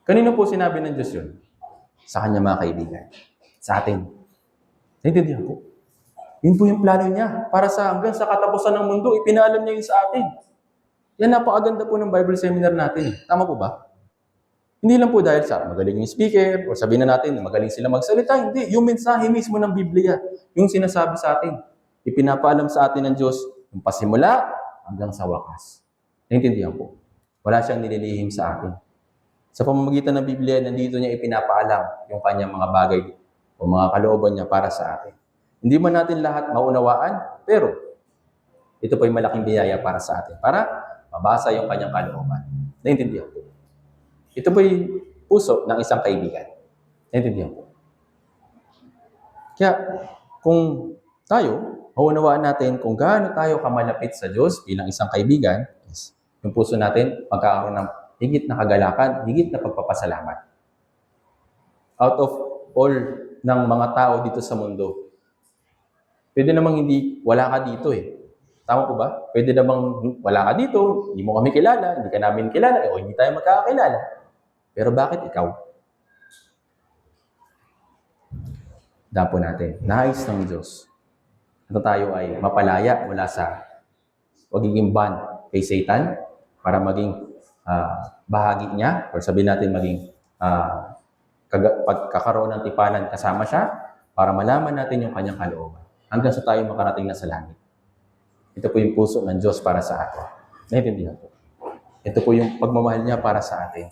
[SPEAKER 1] Kanino po sinabi ng Diyos yun? Sa Kanya mga kaibigan. Sa atin. Naintindihan po? Yun po yung plano niya. Para hanggang sa katapusan ng mundo, ipinaalam niya yun sa atin. Yan, napakaganda po ng Bible seminar natin. Tama po ba? Hindi lang po dahil sa magaling yung speaker, o sabihin na natin, magaling sila magsalita. Hindi. Yung mensahe mismo ng Biblia, yung sinasabi sa atin, ipinapaalam sa atin ng Diyos, yung pasimula hanggang sa wakas. Naintindihan po? Wala siyang nililihim sa atin. Sa pamamagitan ng Biblia, nandito niya ipinapaalam yung kanyang mga bagay o mga kalooban niya para sa atin. Hindi man natin lahat maunawaan, pero ito po yung malaking biyaya para sa atin, para mabasa yung kanyang kalooban. Naintindihan po? Ito po yung puso ng isang kaibigan. Naintindihan po? Kaya, kung tayo, maunawaan natin kung gaano tayo kamalapit sa Diyos bilang isang kaibigan, yung puso natin magkakaroon ng higit na kagalakan, higit na pagpapasalamat. Out of all ng mga tao dito sa mundo, pwede namang hindi wala ka dito eh. Tama po ba? Pwede namang wala ka dito, hindi mo kami kilala, hindi ka namin kilala, o hindi tayo magkakakilala. Pero bakit ikaw? Dapo natin, nais ng Diyos na tayo ay mapalaya mula sa pagiging ban kay Satan para maging bahagi niya, or sabihin natin maging pagkakaroon ng tipanan kasama siya para malaman natin yung kanyang kalooban hanggang sa tayo makarating na sa langit. Ito po yung puso ng Diyos para sa atin. Naintindihan po? Ito po yung pagmamahal niya para sa atin.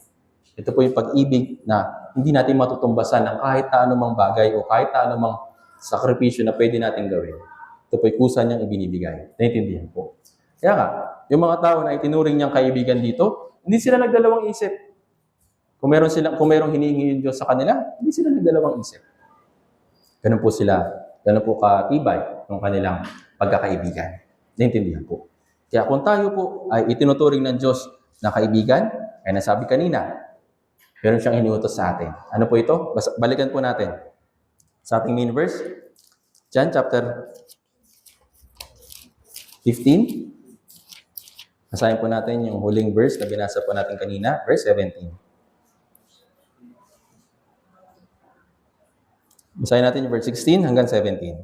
[SPEAKER 1] Ito po yung pag-ibig na hindi natin matutumbasan ng kahit na anumang bagay o kahit na anumang sakripisyo na pwede natin gawin. Ito po yung kusa niyang ibinibigay. Naintindihan po? Kaya nga, yung mga tao na itinuring niyang kaibigan dito, hindi sila nagdalawang isip. Kung merong hinihingi yung Diyos sa kanila, hindi sila nagdalawang isip. Ganun po sila, ganun po katibay ng kanilang pagkakaibigan. Naintindihan po. Kaya kung tayo po ay itinuturing ng Diyos na kaibigan, ay nasabi kanina, meron siyang iniutos sa atin. Ano po ito? Balikan po natin sa ating main verse. John chapter 15. Basahin po natin yung huling verse na binasa po natin kanina, verse 17. Basahin natin yung verse 16 hanggang 17.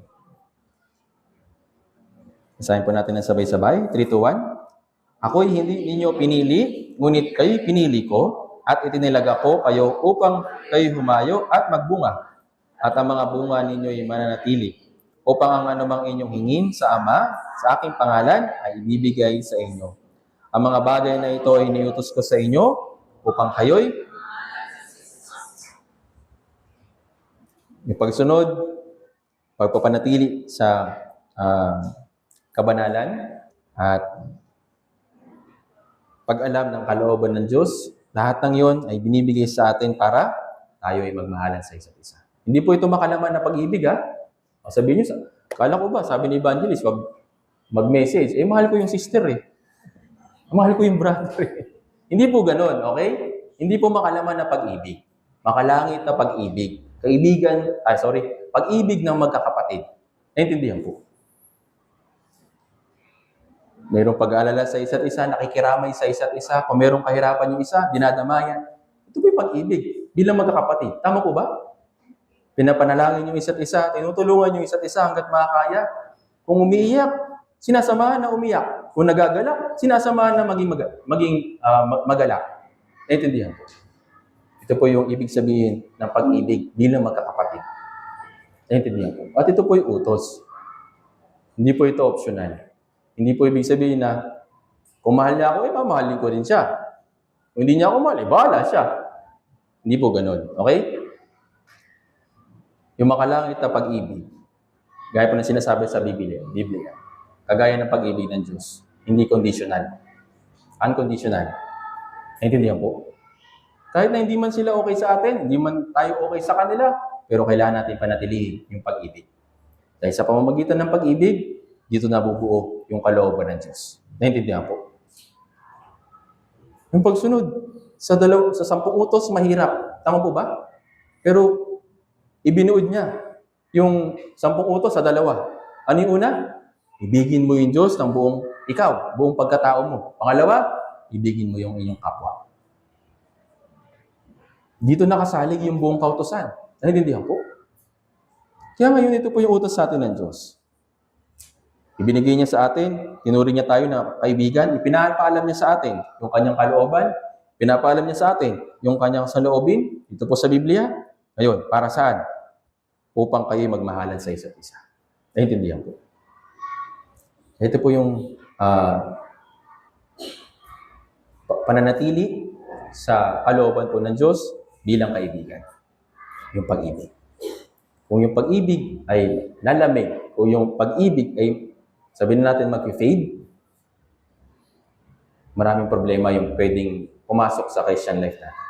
[SPEAKER 1] Basahin po natin ng sabay-sabay. 3, 2, 1. Ako'y hindi ninyo pinili, ngunit kayo'y pinili ko, at itinilaga ko kayo upang kayo humayo at magbunga. At ang mga bunga ninyo'y mananatili, upang ang anumang inyong hingin sa Ama, sa aking pangalan, ay ibibigay sa inyo. Ang mga bagay na ito ay iniutos ko sa inyo, upang kayo'y yung pagsunod, pagpapanatili sa kabanalan, at pag-alam ng kalooban ng Diyos. Lahat ng yon ay binibigay sa atin para tayo ay magmahalan sa isa't isa. Hindi po ito makalaman na pag-ibig, ha? O sabihin niyo, kala ko ba, sabi ni Evangelist, wag mag-message. Mahal ko yung sister eh. Mahal ko yung brother eh. Hindi po ganun, okay? Hindi po makalaman na pag-ibig. Makalangit na pag-ibig. Pag-ibig ng magkakapatid. Naintindihan po. Mayroong pag-aalala sa isa't isa, nakikiramay sa isa't isa. Kung mayroong kahirapan yung isa, dinadamayan. Ito po yung pag-ibig bilang magkakapatid. Tama po ba? Pinapanalangin yung isa't isa, tinutulungan yung isa't isa hanggat makakaya. Kung umiiyak, sinasamahan na umiyak. Kung nagagalak, sinasamahan na magalak. Naintindihan po. Ito po yung ibig sabihin ng pag-ibig bilang magkakapatid. Naintindihan po. At ito po yung utos. Hindi po ito optional. Hindi po ibig sabihin na kung mahal niya ako, mamahalin ko rin siya. Kung hindi niya ako mahal, bahala siya. Hindi po ganun. Okay? Yung makalangit na pag-ibig, gaya po na sinasabi sa Biblia, kagaya ng pag-ibig ng Diyos, hindi conditional. Unconditional. Naintindihan po? Kahit na hindi man sila okay sa atin, hindi man tayo okay sa kanila, pero kailangan natin panatilihin yung pag-ibig. Dahil sa pamamagitan ng pag-ibig, dito nabubuo yung kalooban ng Diyos. Naintindihan po? Yung pagsunod sa 10 utos, mahirap. Tama po ba? Pero ibinuod niya yung 10 utos sa 2. Ano yung una? Ibigin mo yung Diyos ng buong buong pagkatao mo. Pangalawa, ibigin mo yung inyong kapwa. Dito nakasalig yung buong kautusan. Naintindihan po? Kaya ngayon ito po yung utos sa atin ng Diyos. Ibinigay niya sa atin, tinuri niya tayo na kaibigan, ipinapaalam niya sa atin yung kanyang kalooban, pinapaalam niya sa atin yung kanyang saloobin, ito po sa Biblia. Ngayon, para saan? Upang kayo magmahalan sa isa't isa. Naintindihan po. Ito po yung pananatili sa kalooban po ng Diyos bilang kaibigan. Yung pag-ibig. Kung yung pag-ibig ay lalamig, o yung pag-ibig ay sabihin natin mag-fade, maraming problema yung pwedeng pumasok sa Christian life natin.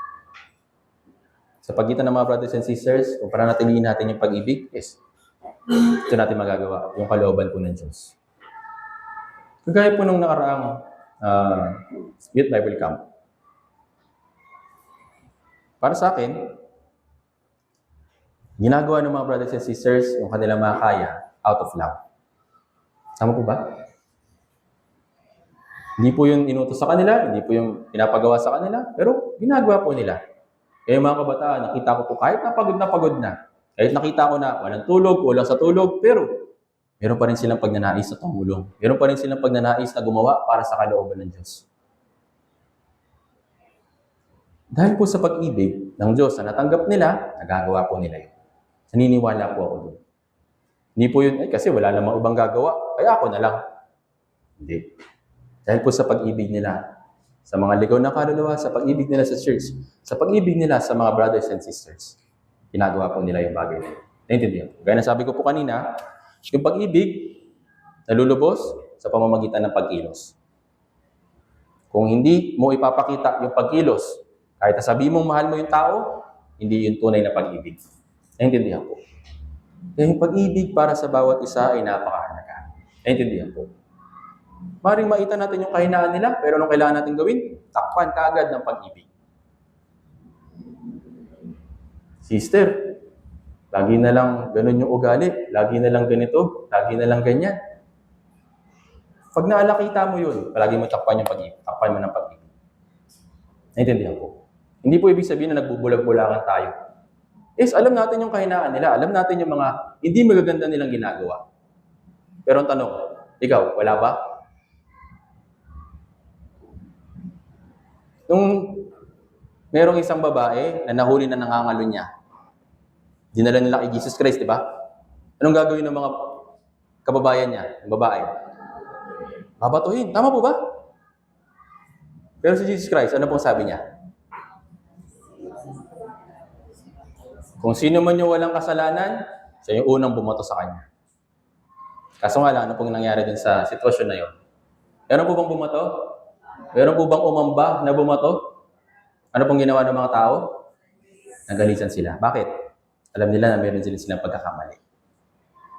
[SPEAKER 1] Sa pagitan ng mga brothers and sisters, kung pananatilihin natin yung pag-ibig, yes, ito natin magagawa, yung kalooban po ng Diyos. Kagaya po nung nakaraang Youth Bible Camp. Para sa akin, ginagawa ng mga brothers and sisters yung kanilang makakaya out of love. Tama po ba? Hindi po yun inutos sa kanila, hindi po yung pinapagawa sa kanila, pero ginagawa po nila. Kaya mga kabataan, nakita ko po kahit na pagod na, kahit nakita ko na walang tulog, kulang sa tulog, pero meron pa rin silang pagnanais na tumulong. Meron pa rin silang pagnanais na gumawa para sa kalooban ng Diyos. Dahil po sa pag-ibig ng Diyos na natanggap nila, nagagawa po nila yun. Naniniwala po ako doon. Hindi po yun, kasi wala namang ibang gagawa, kaya ako na lang. Hindi. Dahil po sa pag-ibig nila sa mga ligaw na kaluluwa, sa pag-ibig nila sa church, sa pag-ibig nila sa mga brothers and sisters, ginagawa po nila yung bagay na yun. Naintindihan po. Gaya na sabi ko po kanina, yung pag-ibig, nalulubos sa pamamagitan ng pagkilos. Kung hindi mo ipapakita yung pagkilos, kahit sabihin mong mahal mo yung tao, hindi yun tunay na pag-ibig. Naintindihan po. Kaya yung pag-ibig para sa bawat isa ay napakahalaga. Naintindihan po. Maring makita natin yung kahinaan nila, pero anong kailangan natin gawin? Takpan kaagad ng pag-ibig. Sister, lagi na lang ganun yung ugali, lagi na lang ganito, lagi na lang ganyan. Pag naalakita mo yun, palagi mo takpan yung pag-ibig. Takpan mo ng pag-ibig. Naintindihan po. Hindi po ibig sabihin na nagbubulag-bulagan tayo. Yes, alam natin yung kahinaan nila. Alam natin yung mga hindi magaganda nilang ginagawa. Pero ang tanong, ikaw, wala ba? Nung merong isang babae na nahuli na nangangalo niya, dinala nila kay Jesus Christ, di ba? Anong gagawin ng mga kababayan niya, ng babae? Babatuhin. Tama po ba? Pero si Jesus Christ, ano pong sabi niya? Kung sino man yung walang kasalanan, siya yung unang bumoto sa kanya. Kaso nga lang, ano pong nangyari dun sa sitwasyon na yun? Meron po bang bumoto? Meron po bang umamba na bumoto? Ano pong ginawa ng mga tao? Nagalitan sila. Bakit? Alam nila na meron silang pagkakamali.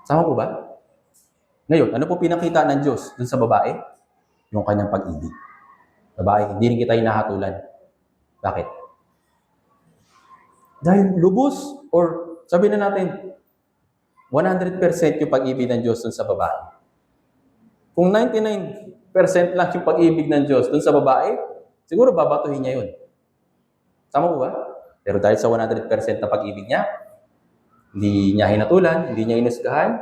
[SPEAKER 1] Sama po ba? Ngayon, ano po pinakita ng Diyos dun sa babae? Yung kanyang pag-ibig. Babae, hindi rin kita hinahatulan. Bakit? Dahil lubos, or sabihin na natin, 100% yung pag-ibig ng Diyos dun sa babae. Kung 99% lang yung pag-ibig ng Diyos dun sa babae, siguro babatuhin niya yun. Tama po ba? Pero dahil sa 100% na pag-ibig niya, hindi niya hinatulan, hindi niya inusgahan,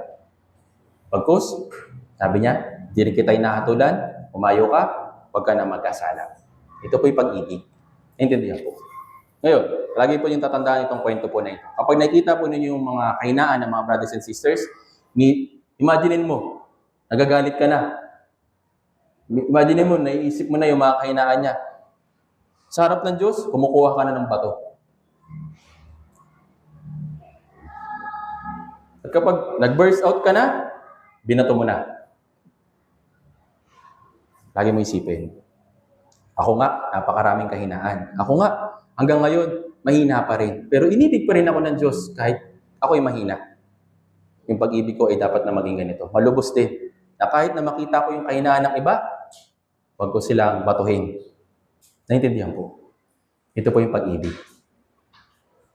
[SPEAKER 1] pagkus, sabi niya, di rin kita hinahatulan, umayo ka, huwag ka na magkasala. Ito po yung pag-ibig. Naintindihan po. Ngayon, lagi po yung tatandaan itong kwento po na ito. Kapag nakita po ninyo yung mga kahinaan ng mga brothers and sisters, imaginein mo, nagagalit ka na. Imaginein mo, naiisip mo na yung mga kahinaan niya. Sa harap ng Diyos, kumukuha ka na ng bato. At kapag nag-burst out ka na, binato mo na. Lagi mo isipin. Ako nga, napakaraming kahinaan. Ako nga, hanggang ngayon, mahina pa rin. Pero inibig pa rin ako ng Diyos kahit ako'y mahina. Yung pag-ibig ko ay dapat na maging ganito. Malubos din. Na kahit na makita ko yung kahinaan ng iba, huwag ko silang batuhin. Naintindihan po. Ito po yung pag-ibig.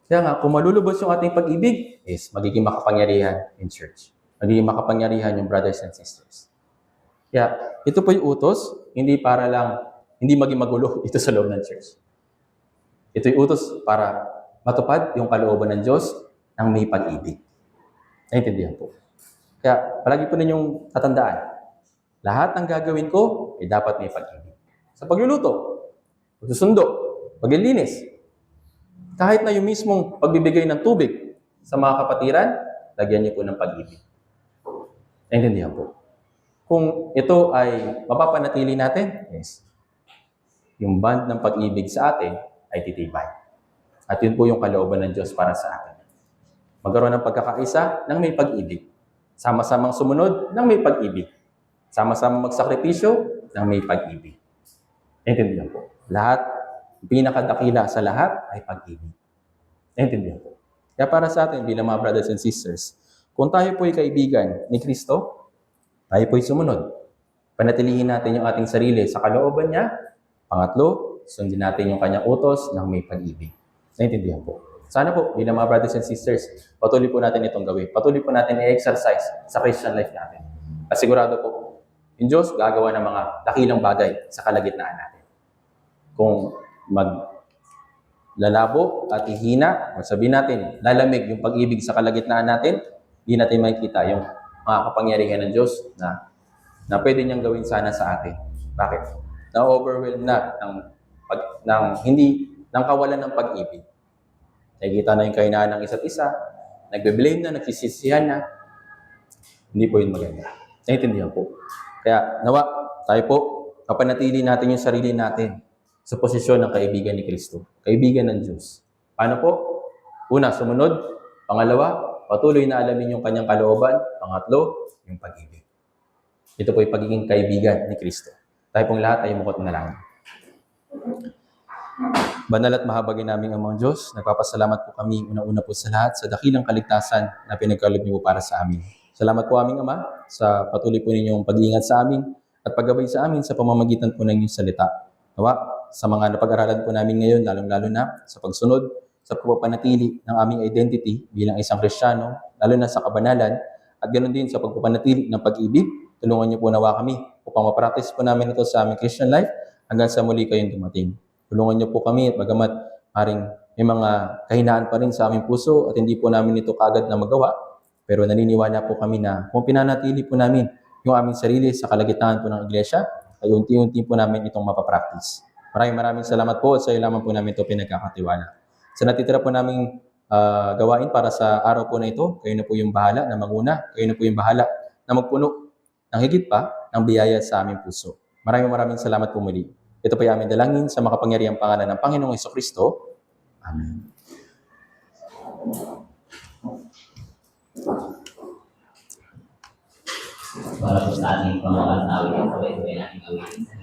[SPEAKER 1] Kaya nga, kung malulubos yung ating pag-ibig, is magiging makapangyarihan in church. Magiging makapangyarihan yung brothers and sisters. Kaya, ito po yung utos, hindi para lang, hindi maging magulo ito sa loob ng church. Ito yung utos para matupad yung kalooban ng Diyos ng may pag-ibig. Naintindihan po. Kaya, palagi po ninyong tatandaan, lahat ng gagawin ko, ay dapat may pag-ibig. Sa pagluluto, pagsusundo, paglilinis, kahit na yung mismong pagbibigay ng tubig sa mga kapatiran, lagyan niyo po ng pag-ibig. Naintindihan po. Kung ito ay mapapanatili natin, yes, yung bond ng pag-ibig sa atin ay titibay. At yun po yung kalooban ng Diyos para sa atin. Magkaroon ng pagkakaisa ng may pag-ibig. Sama-samang sumunod ng may pag-ibig. Sama-samang magsakripisyo ng may pag-ibig. Naintindihan po. Lahat, pinakadakila sa lahat ay pag-ibig. Naintindihan po. Kaya para sa atin, bilang mga brothers and sisters, kung tayo po ay kaibigan ni Kristo, tayo po ay sumunod. Panatilihin natin yung ating sarili sa kalooban niya. Pangatlo, sundin natin yung kanyang utos ng may pag-ibig. Naintindihan po. Sana po, bilang mga brothers and sisters, patuloy po natin itong gawin. Patuloy po natin i-exercise sa Christian life natin. At sigurado po, yung Diyos gagawa ng mga dakilang bagay sa kalagitnaan natin. Kung maglalabo at ihina, o sabihin natin, lalamig yung pag-ibig sa kalagitnaan natin, hindi natin makikita yung mga kapangyarihan ng Diyos na pwede niyang gawin sana sa atin. Bakit? Na-overwhelm na ng kawalan ng pag-ibig. Nakikita na yung kahinaan ng isa't isa, nagbe-blame na, nagsisisihan na. Hindi po yun maganda. Naintindihan po. Kaya nawa, tayo po, kapanatili natin yung sarili natin sa posisyon ng kaibigan ni Kristo. Kaibigan ng Diyos. Paano po? Una, sumunod. Pangalawa, patuloy na alamin yung kanyang kalooban. Pangatlo, yung pag-ibig. Ito po yung pagiging kaibigan ni Kristo. Tayo pong lahat ay mukot na lang. Banal at mahabagin naming Amang Diyos, nagpapasalamat po kami una-una po sa lahat sa dakilang kaligtasan na pinagkaloob niyo po para sa amin. Salamat po aming Ama sa patuloy po ninyong pag-iingat sa amin at paggabay sa amin sa pamamagitan po ng inyong salita. Nawa, sa mga napag-aralan po namin ngayon, lalong-lalo na sa pagsunod, sa pagpapanatili ng aming identity bilang isang Kristiyano, lalo na sa kabanalan, at ganoon din sa pagpapanatili ng pag-ibig, tulungan niyo po nawa kami upang ma-practice po namin ito sa aming Christian life hanggang sa muli kayong dumating. Tulungan niyo po kami at bagamat maring may mga kahinaan pa rin sa aming puso at hindi po namin ito kaagad na magawa, pero naniniwala po kami na kung pinanatili po namin yung aming sarili sa kalagitnaan po ng iglesia, ay unti-unti po namin itong mapapractice. Maraming salamat po at sa iyo lamang po namin ito pinagkakatiwala. Sa natitira po naming gawain para sa araw po na ito, kayo na po yung bahala na maguna, kayo na po yung bahala na magpuno ng higit pa ng biyaya sa aming puso. Maraming salamat po muli. Ito po yung aming dalangin sa makapangyarihang pangalan ng Panginoong Jesucristo. Amen.
[SPEAKER 2] Para sa ating pamamalas na awit at sabay-sabay natin gawin sa